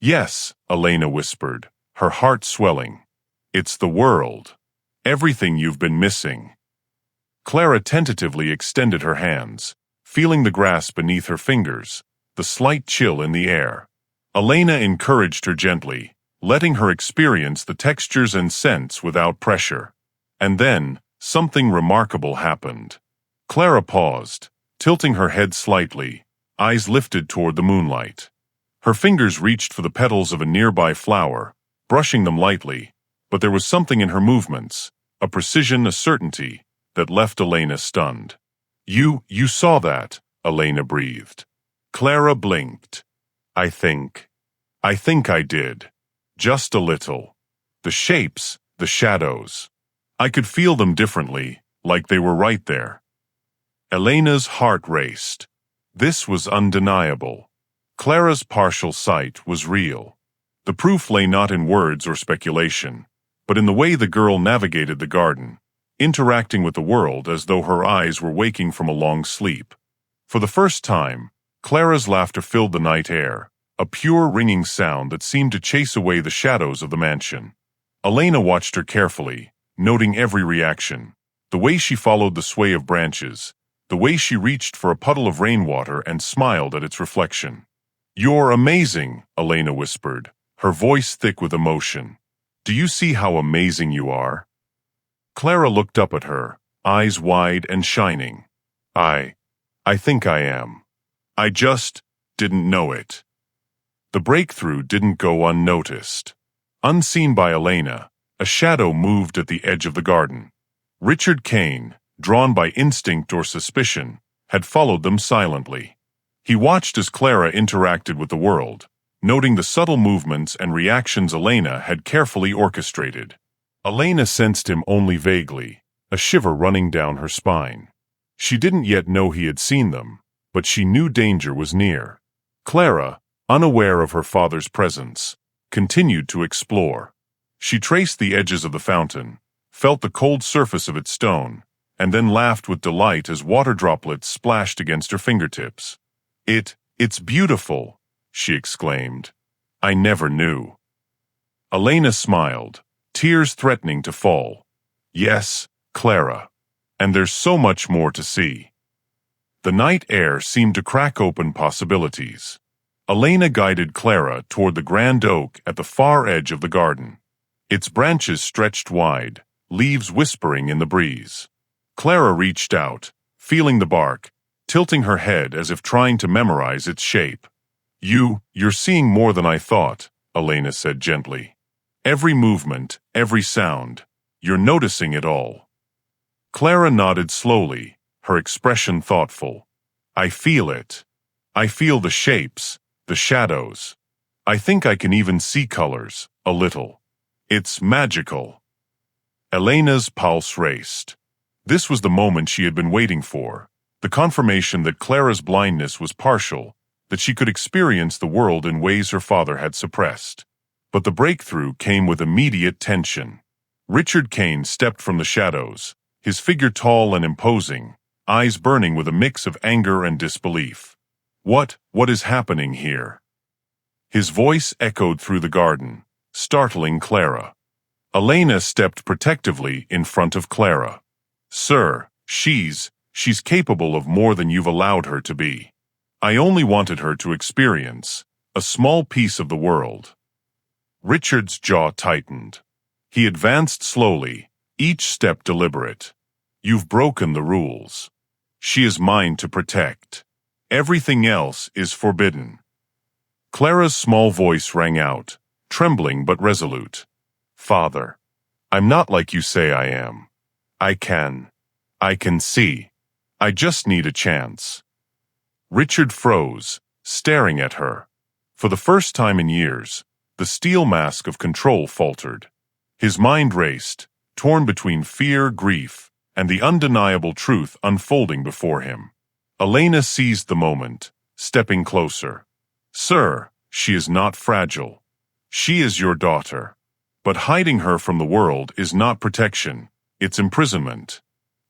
Yes, Elena whispered, her heart swelling. It's the world. Everything you've been missing. Clara tentatively extended her hands, feeling the grass beneath her fingers, the slight chill in the air. Elena encouraged her gently, letting her experience the textures and scents without pressure. And then, something remarkable happened. Clara paused, tilting her head slightly, eyes lifted toward the moonlight. Her fingers reached for the petals of a nearby flower, brushing them lightly, but there was something in her movements, a precision, a certainty, that left Elena stunned. You saw that, Elena breathed. Clara blinked. I think I did. Just a little. The shapes, the shadows. I could feel them differently, like they were right there. Elena's heart raced. This was undeniable. Clara's partial sight was real. The proof lay not in words or speculation, but in the way the girl navigated the garden, interacting with the world as though her eyes were waking from a long sleep. For the first time, Clara's laughter filled the night air, a pure ringing sound that seemed to chase away the shadows of the mansion. Elena watched her carefully, noting every reaction, the way she followed the sway of branches, the way she reached for a puddle of rainwater and smiled at its reflection. You're amazing, Elena whispered, her voice thick with emotion. Do you see how amazing you are? Clara looked up at her, eyes wide and shining. I think I am. I just didn't know it. The breakthrough didn't go unnoticed. Unseen by Elena, a shadow moved at the edge of the garden. Richard Kane, drawn by instinct or suspicion, had followed them silently. He watched as Clara interacted with the world, noting the subtle movements and reactions Elena had carefully orchestrated. Elena sensed him only vaguely, a shiver running down her spine. She didn't yet know he had seen them, but she knew danger was near. Clara, unaware of her father's presence, continued to explore. She traced the edges of the fountain, felt the cold surface of its stone, and then laughed with delight as water droplets splashed against her fingertips. It's beautiful," she exclaimed. "I never knew." Elena smiled, tears threatening to fall. "Yes, Clara. And there's so much more to see." The night air seemed to crack open possibilities. Elena guided Clara toward the grand oak at the far edge of the garden. Its branches stretched wide, leaves whispering in the breeze. Clara reached out, feeling the bark, tilting her head as if trying to memorize its shape. You're seeing more than I thought," Elena said gently. "Every movement, every sound, you're noticing it all." Clara nodded slowly, her expression thoughtful. "I feel it. I feel the shapes, the shadows. I think I can even see colors, a little. It's magical." Elena's pulse raced. This was the moment she had been waiting for, the confirmation that Clara's blindness was partial, that she could experience the world in ways her father had suppressed. But the breakthrough came with immediate tension. Richard Kane stepped from the shadows, his figure tall and imposing, eyes burning with a mix of anger and disbelief. What is happening here?" His voice echoed through the garden, startling Clara. Elena stepped protectively in front of Clara. "Sir, she's capable of more than you've allowed her to be. I only wanted her to experience a small piece of the world." Richard's jaw tightened. He advanced slowly, each step deliberate. "You've broken the rules. She is mine to protect. Everything else is forbidden." Clara's small voice rang out, trembling but resolute. "Father, I'm not like you say I am. I can see. I just need a chance." Richard froze, staring at her. For the first time in years, the steel mask of control faltered. His mind raced, torn between fear, grief, and the undeniable truth unfolding before him. Elena seized the moment, stepping closer. "Sir, she is not fragile. She is your daughter. But hiding her from the world is not protection, it's imprisonment.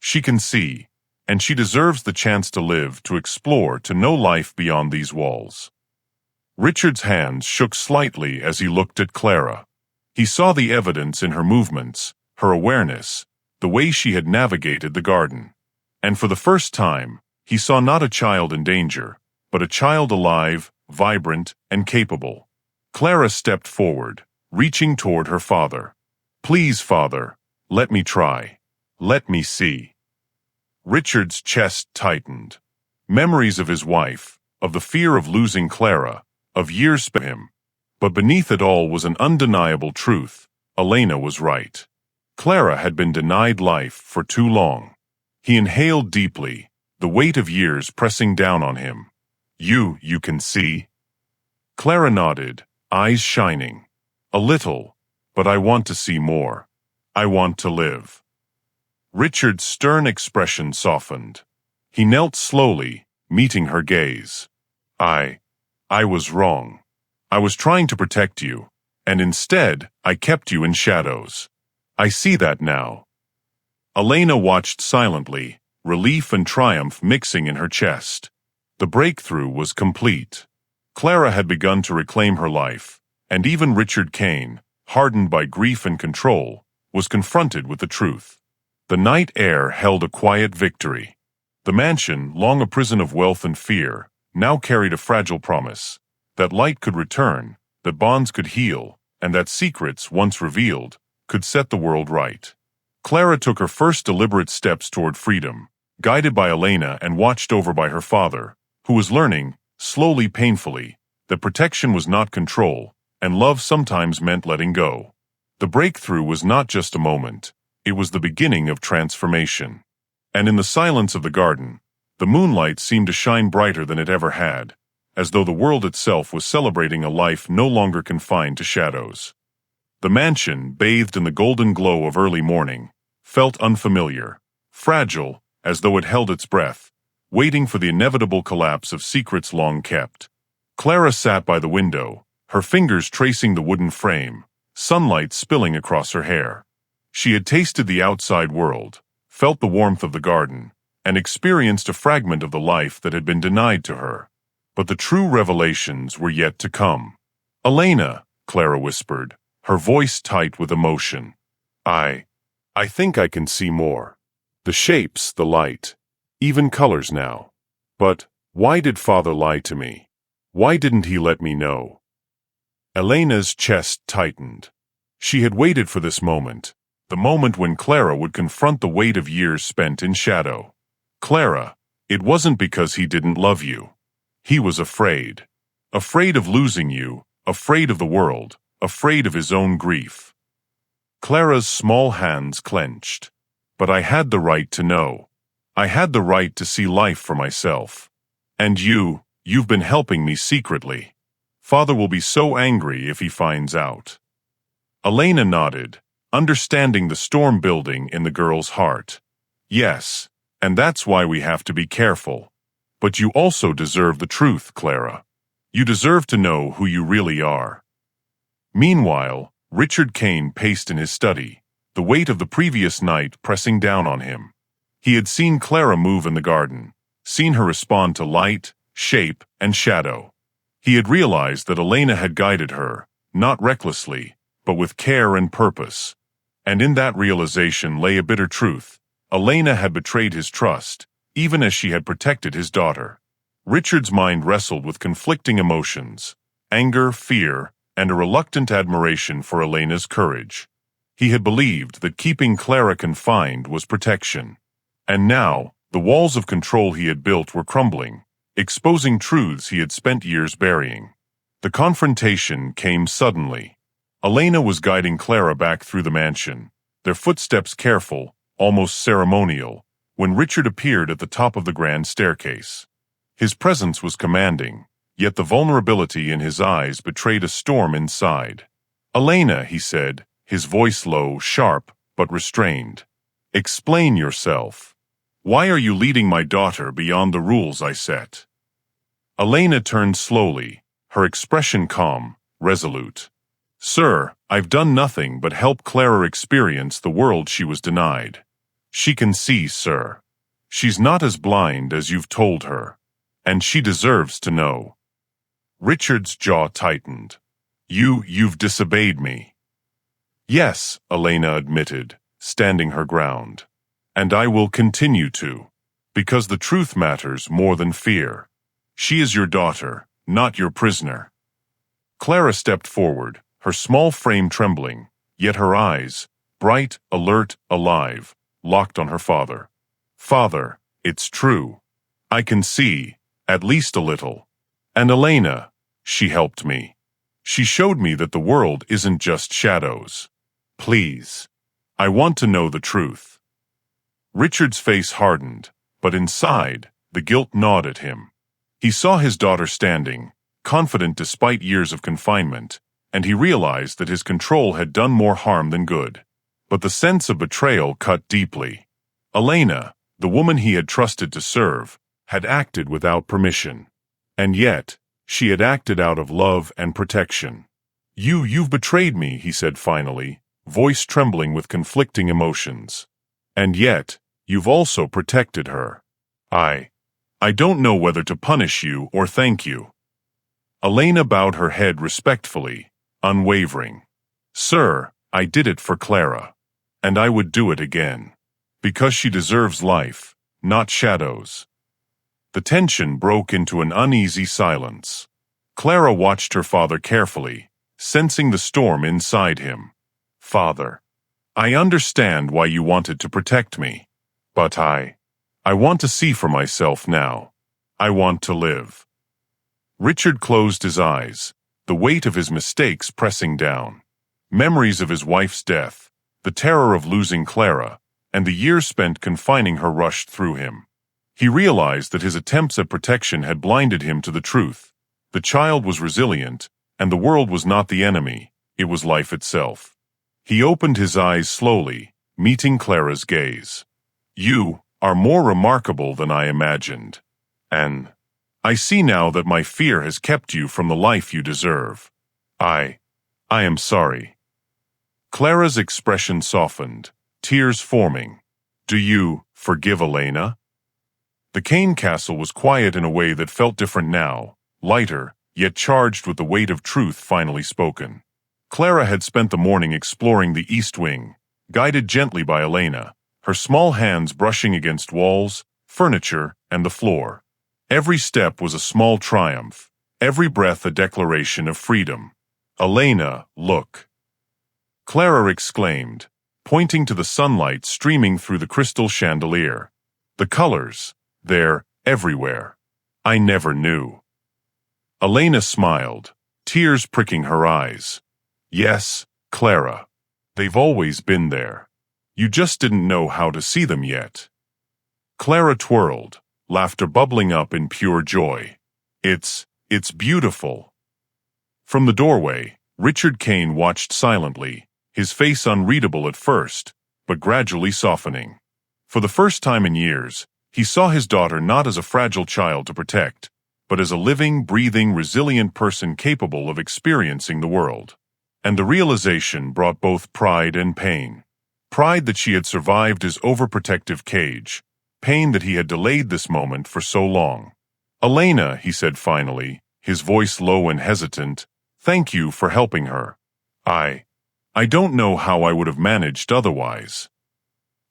She can see, and she deserves the chance to live, to explore, to know life beyond these walls." Richard's hands shook slightly as he looked at Clara. He saw the evidence in her movements, her awareness, the way she had navigated the garden. And for the first time, he saw not a child in danger, but a child alive, vibrant, and capable. Clara stepped forward, reaching toward her father. "Please, Father, let me try. Let me see." Richard's chest tightened. Memories of his wife, of the fear of losing Clara, of years spent with him. But beneath it all was an undeniable truth. Elena was right. Clara had been denied life for too long. He inhaled deeply, the weight of years pressing down on him. You can see?" Clara nodded, eyes shining. "A little, but I want to see more. I want to live." Richard's stern expression softened. He knelt slowly, meeting her gaze. I was wrong. I was trying to protect you, and instead, I kept you in shadows. I see that now." Elena watched silently, relief and triumph mixing in her chest. The breakthrough was complete. Clara had begun to reclaim her life, and even Richard Kane, hardened by grief and control, was confronted with the truth. The night air held a quiet victory. The mansion, long a prison of wealth and fear, now carried a fragile promise. That light could return, that bonds could heal, and that secrets, once revealed, could set the world right. Clara took her first deliberate steps toward freedom, guided by Elena and watched over by her father, who was learning, slowly painfully, that protection was not control, and love sometimes meant letting go. The breakthrough was not just a moment, it was the beginning of transformation. And in the silence of the garden, The moonlight seemed to shine brighter than it ever had, as though the world itself was celebrating a life no longer confined to shadows. The mansion, bathed in the golden glow of early morning, felt unfamiliar, fragile, as though it held its breath, waiting for the inevitable collapse of secrets long kept. Clara sat by the window, her fingers tracing the wooden frame, sunlight spilling across her hair. She had tasted the outside world, felt the warmth of the garden, and experienced a fragment of the life that had been denied to her. But the true revelations were yet to come. "Elena," Clara whispered, her voice tight with emotion. I think I can see more. The shapes, the light, even colors now. But why did Father lie to me? Why didn't he let me know?" Elena's chest tightened. She had waited for this moment, the moment when Clara would confront the weight of years spent in shadow. "Clara, it wasn't because he didn't love you. He was afraid. Afraid of losing you, afraid of the world, afraid of his own grief." Clara's small hands clenched. "But I had the right to know. I had the right to see life for myself. And you've been helping me secretly. Father will be so angry if he finds out." Elena nodded, understanding the storm building in the girl's heart. "Yes, and that's why we have to be careful. But you also deserve the truth, Clara. You deserve to know who you really are." Meanwhile, Richard Kane paced in his study, the weight of the previous night pressing down on him. He had seen Clara move in the garden, seen her respond to light, shape, and shadow. He had realized that Elena had guided her, not recklessly, but with care and purpose. And in that realization lay a bitter truth. Elena had betrayed his trust, even as she had protected his daughter. Richard's mind wrestled with conflicting emotions, anger, fear, and a reluctant admiration for Elena's courage. He had believed that keeping Clara confined was protection. And now, the walls of control he had built were crumbling, exposing truths he had spent years burying. The confrontation came suddenly. Elena was guiding Clara back through the mansion, their footsteps careful, almost ceremonial, when Richard appeared at the top of the grand staircase. His presence was commanding, yet the vulnerability in his eyes betrayed a storm inside. "Elena," he said, his voice low, sharp, but restrained. "Explain yourself. Why are you leading my daughter beyond the rules I set?" Elena turned slowly, her expression calm, resolute. "Sir, I've done nothing but help Clara experience the world she was denied. She can see, sir. She's not as blind as you've told her, and she deserves to know." Richard's jaw tightened. You've disobeyed me." "Yes," Elena admitted, standing her ground. "And I will continue to, because the truth matters more than fear. She is your daughter, not your prisoner." Clara stepped forward, her small frame trembling, yet her eyes, bright, alert, alive, locked on her father. "Father, it's true. I can see, at least a little. And Elena, she helped me. She showed me that the world isn't just shadows. Please, I want to know the truth." Richard's face hardened, but inside, the guilt gnawed at him. He saw his daughter standing, confident despite years of confinement, and he realized that his control had done more harm than good. But the sense of betrayal cut deeply. Elena, the woman he had trusted to serve, had acted without permission. And yet, she had acted out of love and protection. You've betrayed me," he said finally, voice trembling with conflicting emotions. "And yet, you've also protected her. I don't know whether to punish you or thank you." Elena bowed her head respectfully, unwavering. "Sir, I did it for Clara. And I would do it again. Because she deserves life, not shadows." The tension broke into an uneasy silence. Clara watched her father carefully, sensing the storm inside him. "Father, I understand why you wanted to protect me. But I want to see for myself now. I want to live." Richard closed his eyes, the weight of his mistakes pressing down. Memories of his wife's death, the terror of losing Clara, and the years spent confining her rushed through him. He realized that his attempts at protection had blinded him to the truth. The child was resilient, and the world was not the enemy, it was life itself. He opened his eyes slowly, meeting Clara's gaze. "You are more remarkable than I imagined. And I see now that my fear has kept you from the life you deserve. I am sorry." Clara's expression softened, tears forming. "Do you forgive Elena?" The cane castle was quiet in a way that felt different now, lighter, yet charged with the weight of truth finally spoken. Clara had spent the morning exploring the East Wing, guided gently by Elena, her small hands brushing against walls, furniture, and the floor. Every step was a small triumph, every breath a declaration of freedom. "Elena, look!" Clara exclaimed, pointing to the sunlight streaming through the crystal chandelier. "The colors, they're everywhere. I never knew." Elena smiled, tears pricking her eyes. "Yes, Clara. They've always been there. You just didn't know how to see them yet." Clara twirled, laughter bubbling up in pure joy. It's beautiful." From the doorway, Richard Kane watched silently, his face unreadable at first, but gradually softening. For the first time in years, he saw his daughter not as a fragile child to protect, but as a living, breathing, resilient person capable of experiencing the world. And the realization brought both pride and pain. Pride that she had survived his overprotective cage, pain that he had delayed this moment for so long. "Elena," he said finally, his voice low and hesitant, "thank you for helping her. I don't know how I would have managed otherwise."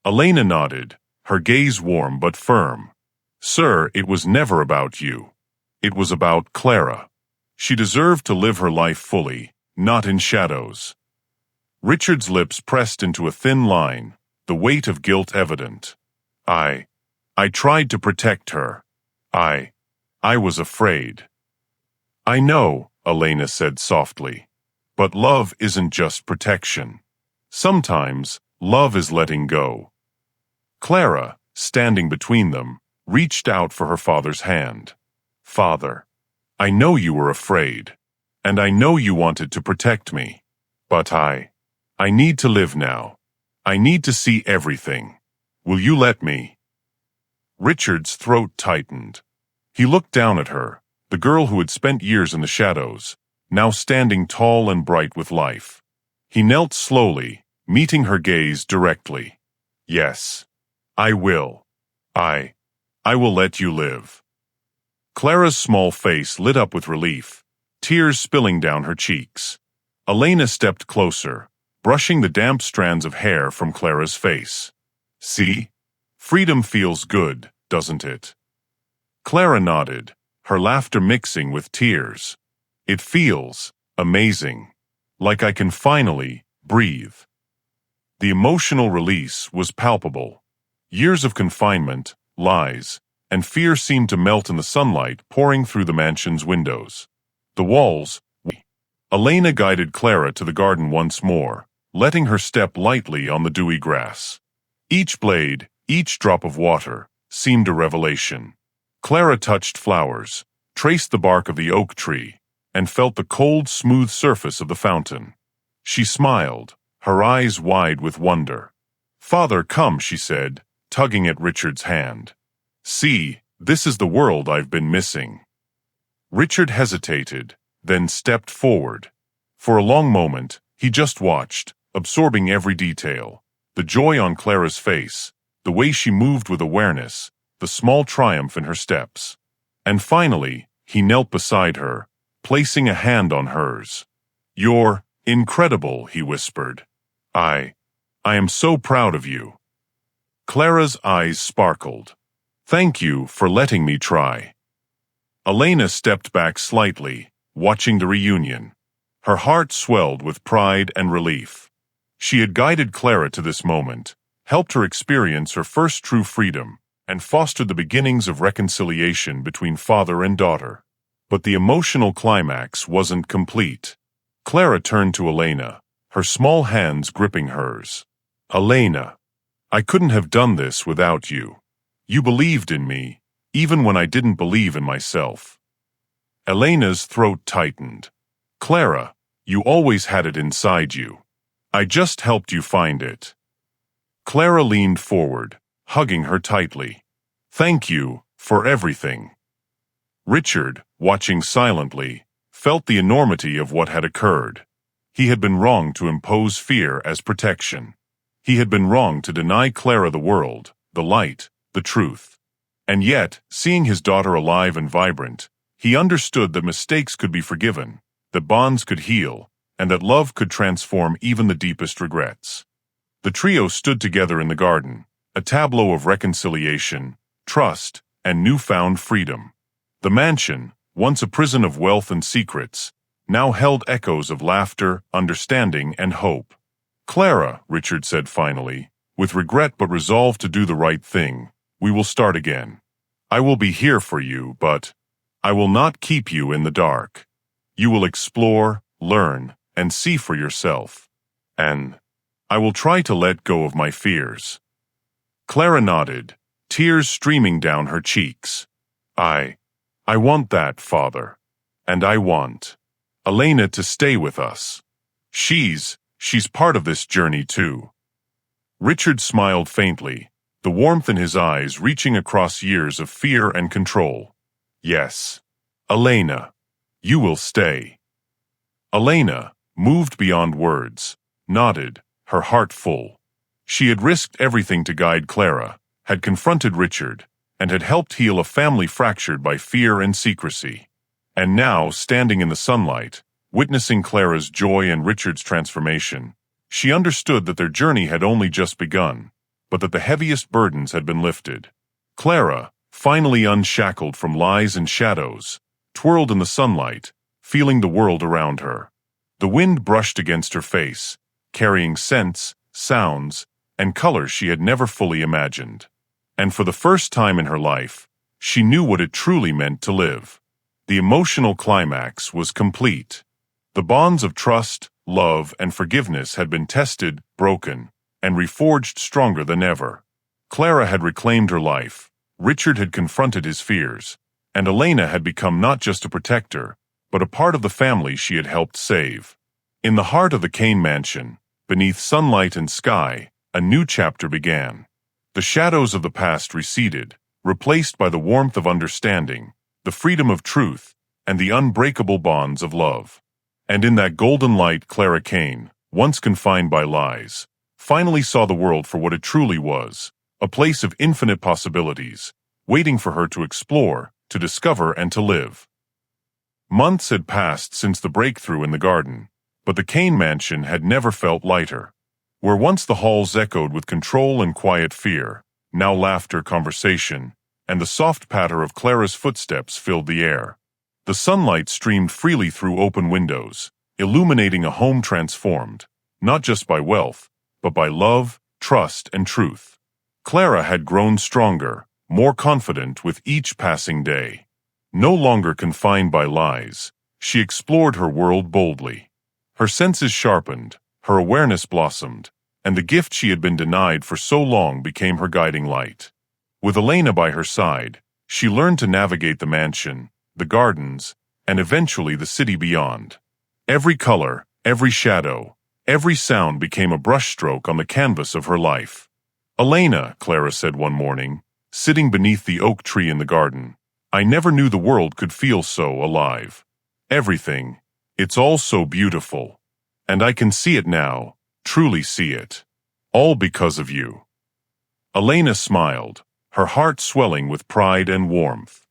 Elena nodded, her gaze warm but firm. "Sir, it was never about you. It was about Clara. She deserved to live her life fully, not in shadows." Richard's lips pressed into a thin line, the weight of guilt evident. I tried to protect her. I was afraid." "I know," Elena said softly. "But love isn't just protection. Sometimes, love is letting go." Clara, standing between them, reached out for her father's hand. "Father, I know you were afraid, and I know you wanted to protect me. But I need to live now. I need to see everything. Will you let me?" Richard's throat tightened. He looked down at her, the girl who had spent years in the shadows, now standing tall and bright with life. He knelt slowly, meeting her gaze directly. "Yes, I will. I will let you live." Clara's small face lit up with relief, tears spilling down her cheeks. Elena stepped closer, brushing the damp strands of hair from Clara's face. "See? Freedom feels good, doesn't it?" Clara nodded, her laughter mixing with tears. "It feels amazing. Like I can finally breathe." The emotional release was palpable. Years of confinement, lies, and fear seemed to melt in the sunlight pouring through the mansion's windows. The walls. Elena guided Clara to the garden once more, letting her step lightly on the dewy grass. Each blade, each drop of water, seemed a revelation. Clara touched flowers, traced the bark of the oak tree, and felt the cold, smooth surface of the fountain. She smiled, her eyes wide with wonder. "Father, come," she said, tugging at Richard's hand. "See, this is the world I've been missing." Richard hesitated, then stepped forward. For a long moment, he just watched, absorbing every detail. The joy on Clara's face, the way she moved with awareness, the small triumph in her steps. And finally, he knelt beside her, placing a hand on hers. "You're incredible," he whispered. I am so proud of you." Clara's eyes sparkled. "Thank you for letting me try." Elena stepped back slightly, watching the reunion. Her heart swelled with pride and relief. She had guided Clara to this moment, helped her experience her first true freedom, and fostered the beginnings of reconciliation between father and daughter. But the emotional climax wasn't complete. Clara turned to Elena, her small hands gripping hers. "Elena, I couldn't have done this without you. You believed in me, even when I didn't believe in myself." Elena's throat tightened. "Clara, you always had it inside you. I just helped you find it." Clara leaned forward, hugging her tightly. "Thank you for everything." Richard, watching silently, felt the enormity of what had occurred. He had been wrong to impose fear as protection. He had been wrong to deny Clara the world, the light, the truth. And yet, seeing his daughter alive and vibrant, he understood that mistakes could be forgiven, that bonds could heal, and that love could transform even the deepest regrets. The trio stood together in the garden, a tableau of reconciliation, trust, and newfound freedom. The mansion, once a prison of wealth and secrets, now held echoes of laughter, understanding, and hope. "Clara," Richard said finally, with regret but resolve to do the right thing, "we will start again. I will be here for you, but I will not keep you in the dark. You will explore, learn, and see for yourself. And I will try to let go of my fears." Clara nodded, tears streaming down her cheeks. I want that, Father. And I want Elena to stay with us. She's part of this journey too." Richard smiled faintly, the warmth in his eyes reaching across years of fear and control. "Yes, Elena, you will stay." Elena, moved beyond words, nodded, her heart full. She had risked everything to guide Clara, had confronted Richard, and had helped heal a family fractured by fear and secrecy. And now, standing in the sunlight, witnessing Clara's joy and Richard's transformation, she understood that their journey had only just begun, but that the heaviest burdens had been lifted. Clara, finally unshackled from lies and shadows, twirled in the sunlight, feeling the world around her. The wind brushed against her face, carrying scents, sounds, and colors she had never fully imagined. And for the first time in her life, she knew what it truly meant to live. The emotional climax was complete. The bonds of trust, love, and forgiveness had been tested, broken, and reforged stronger than ever. Clara had reclaimed her life, Richard had confronted his fears, and Elena had become not just a protector, but a part of the family she had helped save. In the heart of the Kane mansion, beneath sunlight and sky, a new chapter began. The shadows of the past receded, replaced by the warmth of understanding, the freedom of truth, and the unbreakable bonds of love. And in that golden light, Clara Kane, once confined by lies, finally saw the world for what it truly was, a place of infinite possibilities, waiting for her to explore, to discover, and to live. Months had passed since the breakthrough in the garden, but the Kane mansion had never felt lighter. Where once the halls echoed with control and quiet fear, now laughter, conversation, and the soft patter of Clara's footsteps filled the air. The sunlight streamed freely through open windows, illuminating a home transformed, not just by wealth, but by love, trust, and truth. Clara had grown stronger, more confident with each passing day. No longer confined by lies, she explored her world boldly. Her senses sharpened, her awareness blossomed, and the gift she had been denied for so long became her guiding light. With Elena by her side, she learned to navigate the mansion, the gardens, and eventually the city beyond. Every color, every shadow, every sound became a brushstroke on the canvas of her life. "Elena," Clara said one morning, sitting beneath the oak tree in the garden, "I never knew the world could feel so alive. Everything, it's all so beautiful. And I can see it now, truly see it. All because of you." Elena smiled, her heart swelling with pride and warmth.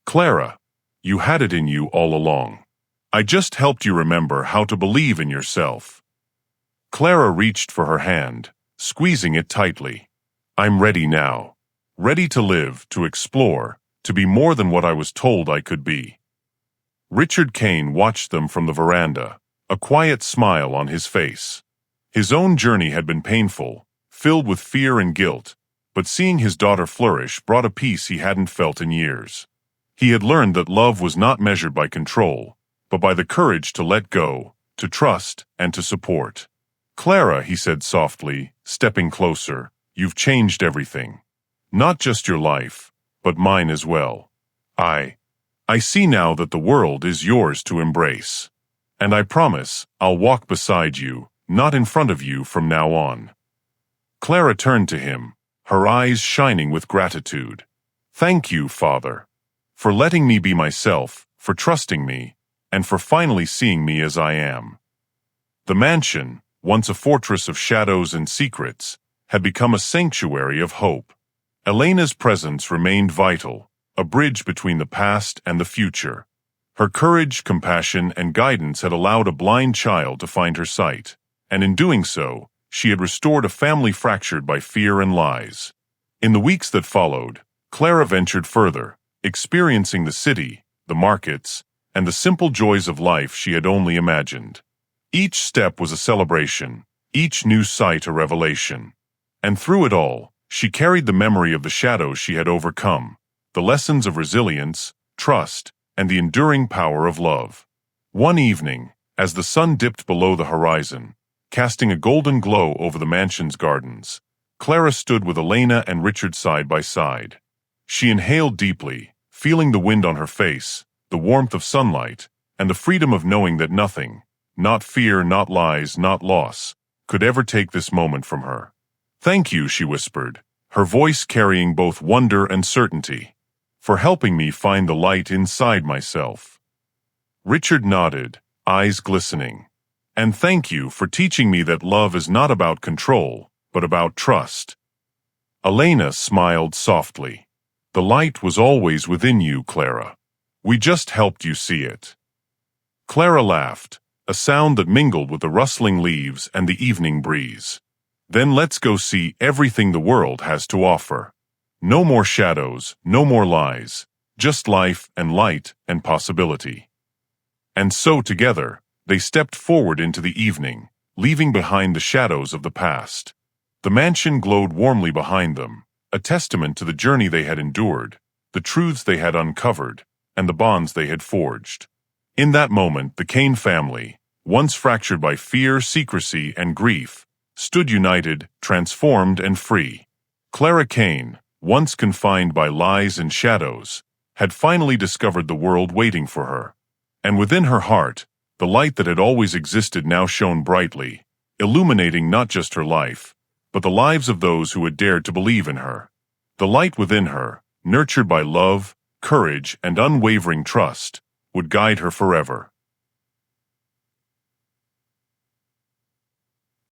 "Clara, you had it in you all along. I just helped you remember how to believe in yourself." Clara reached for her hand, squeezing it tightly. "I'm ready now. Ready to live, to explore, to be more than what I was told I could be." Richard Kane watched them from the veranda, a quiet smile on his face. His own journey had been painful, filled with fear and guilt, but seeing his daughter flourish brought a peace he hadn't felt in years. He had learned that love was not measured by control, but by the courage to let go, to trust, and to support. "Clara," he said softly, stepping closer, "you've changed everything. Not just your life, but mine as well. I see now that the world is yours to embrace. And I promise I'll walk beside you, not in front of you from now on." Clara turned to him, her eyes shining with gratitude. "Thank you, Father, for letting me be myself, for trusting me, and for finally seeing me as I am." The mansion, once a fortress of shadows and secrets, had become a sanctuary of hope. Elena's presence remained vital, a bridge between the past and the future. Her courage, compassion, and guidance had allowed a blind child to find her sight, and in doing so, she had restored a family fractured by fear and lies. In the weeks that followed, Clara ventured further, experiencing the city, the markets, and the simple joys of life she had only imagined. Each step was a celebration, each new sight a revelation. And through it all, she carried the memory of the shadows she had overcome, the lessons of resilience, trust, and the enduring power of love. One evening, as the sun dipped below the horizon, casting a golden glow over the mansion's gardens, Clara stood with Elena and Richard side by side. She inhaled deeply, feeling the wind on her face, the warmth of sunlight, and the freedom of knowing that nothing, not fear, not lies, not loss, could ever take this moment from her. "Thank you," she whispered, her voice carrying both wonder and certainty, "for helping me find the light inside myself." Richard nodded, eyes glistening. "And thank you for teaching me that love is not about control, but about trust." Elena smiled softly. "The light was always within you, Clara. We just helped you see it." Clara laughed, a sound that mingled with the rustling leaves and the evening breeze. "Then let's go see everything the world has to offer. No more shadows, no more lies, just life and light and possibility." And so together, they stepped forward into the evening, leaving behind the shadows of the past. The mansion glowed warmly behind them, a testament to the journey they had endured, the truths they had uncovered, and the bonds they had forged. In that moment, the Kane family, once fractured by fear, secrecy, and grief, stood united, transformed, and free. Clara Kane, once confined by lies and shadows, had finally discovered the world waiting for her. And within her heart, the light that had always existed now shone brightly, illuminating not just her life, but the lives of those who had dared to believe in her. The light within her, nurtured by love, courage, and unwavering trust, would guide her forever.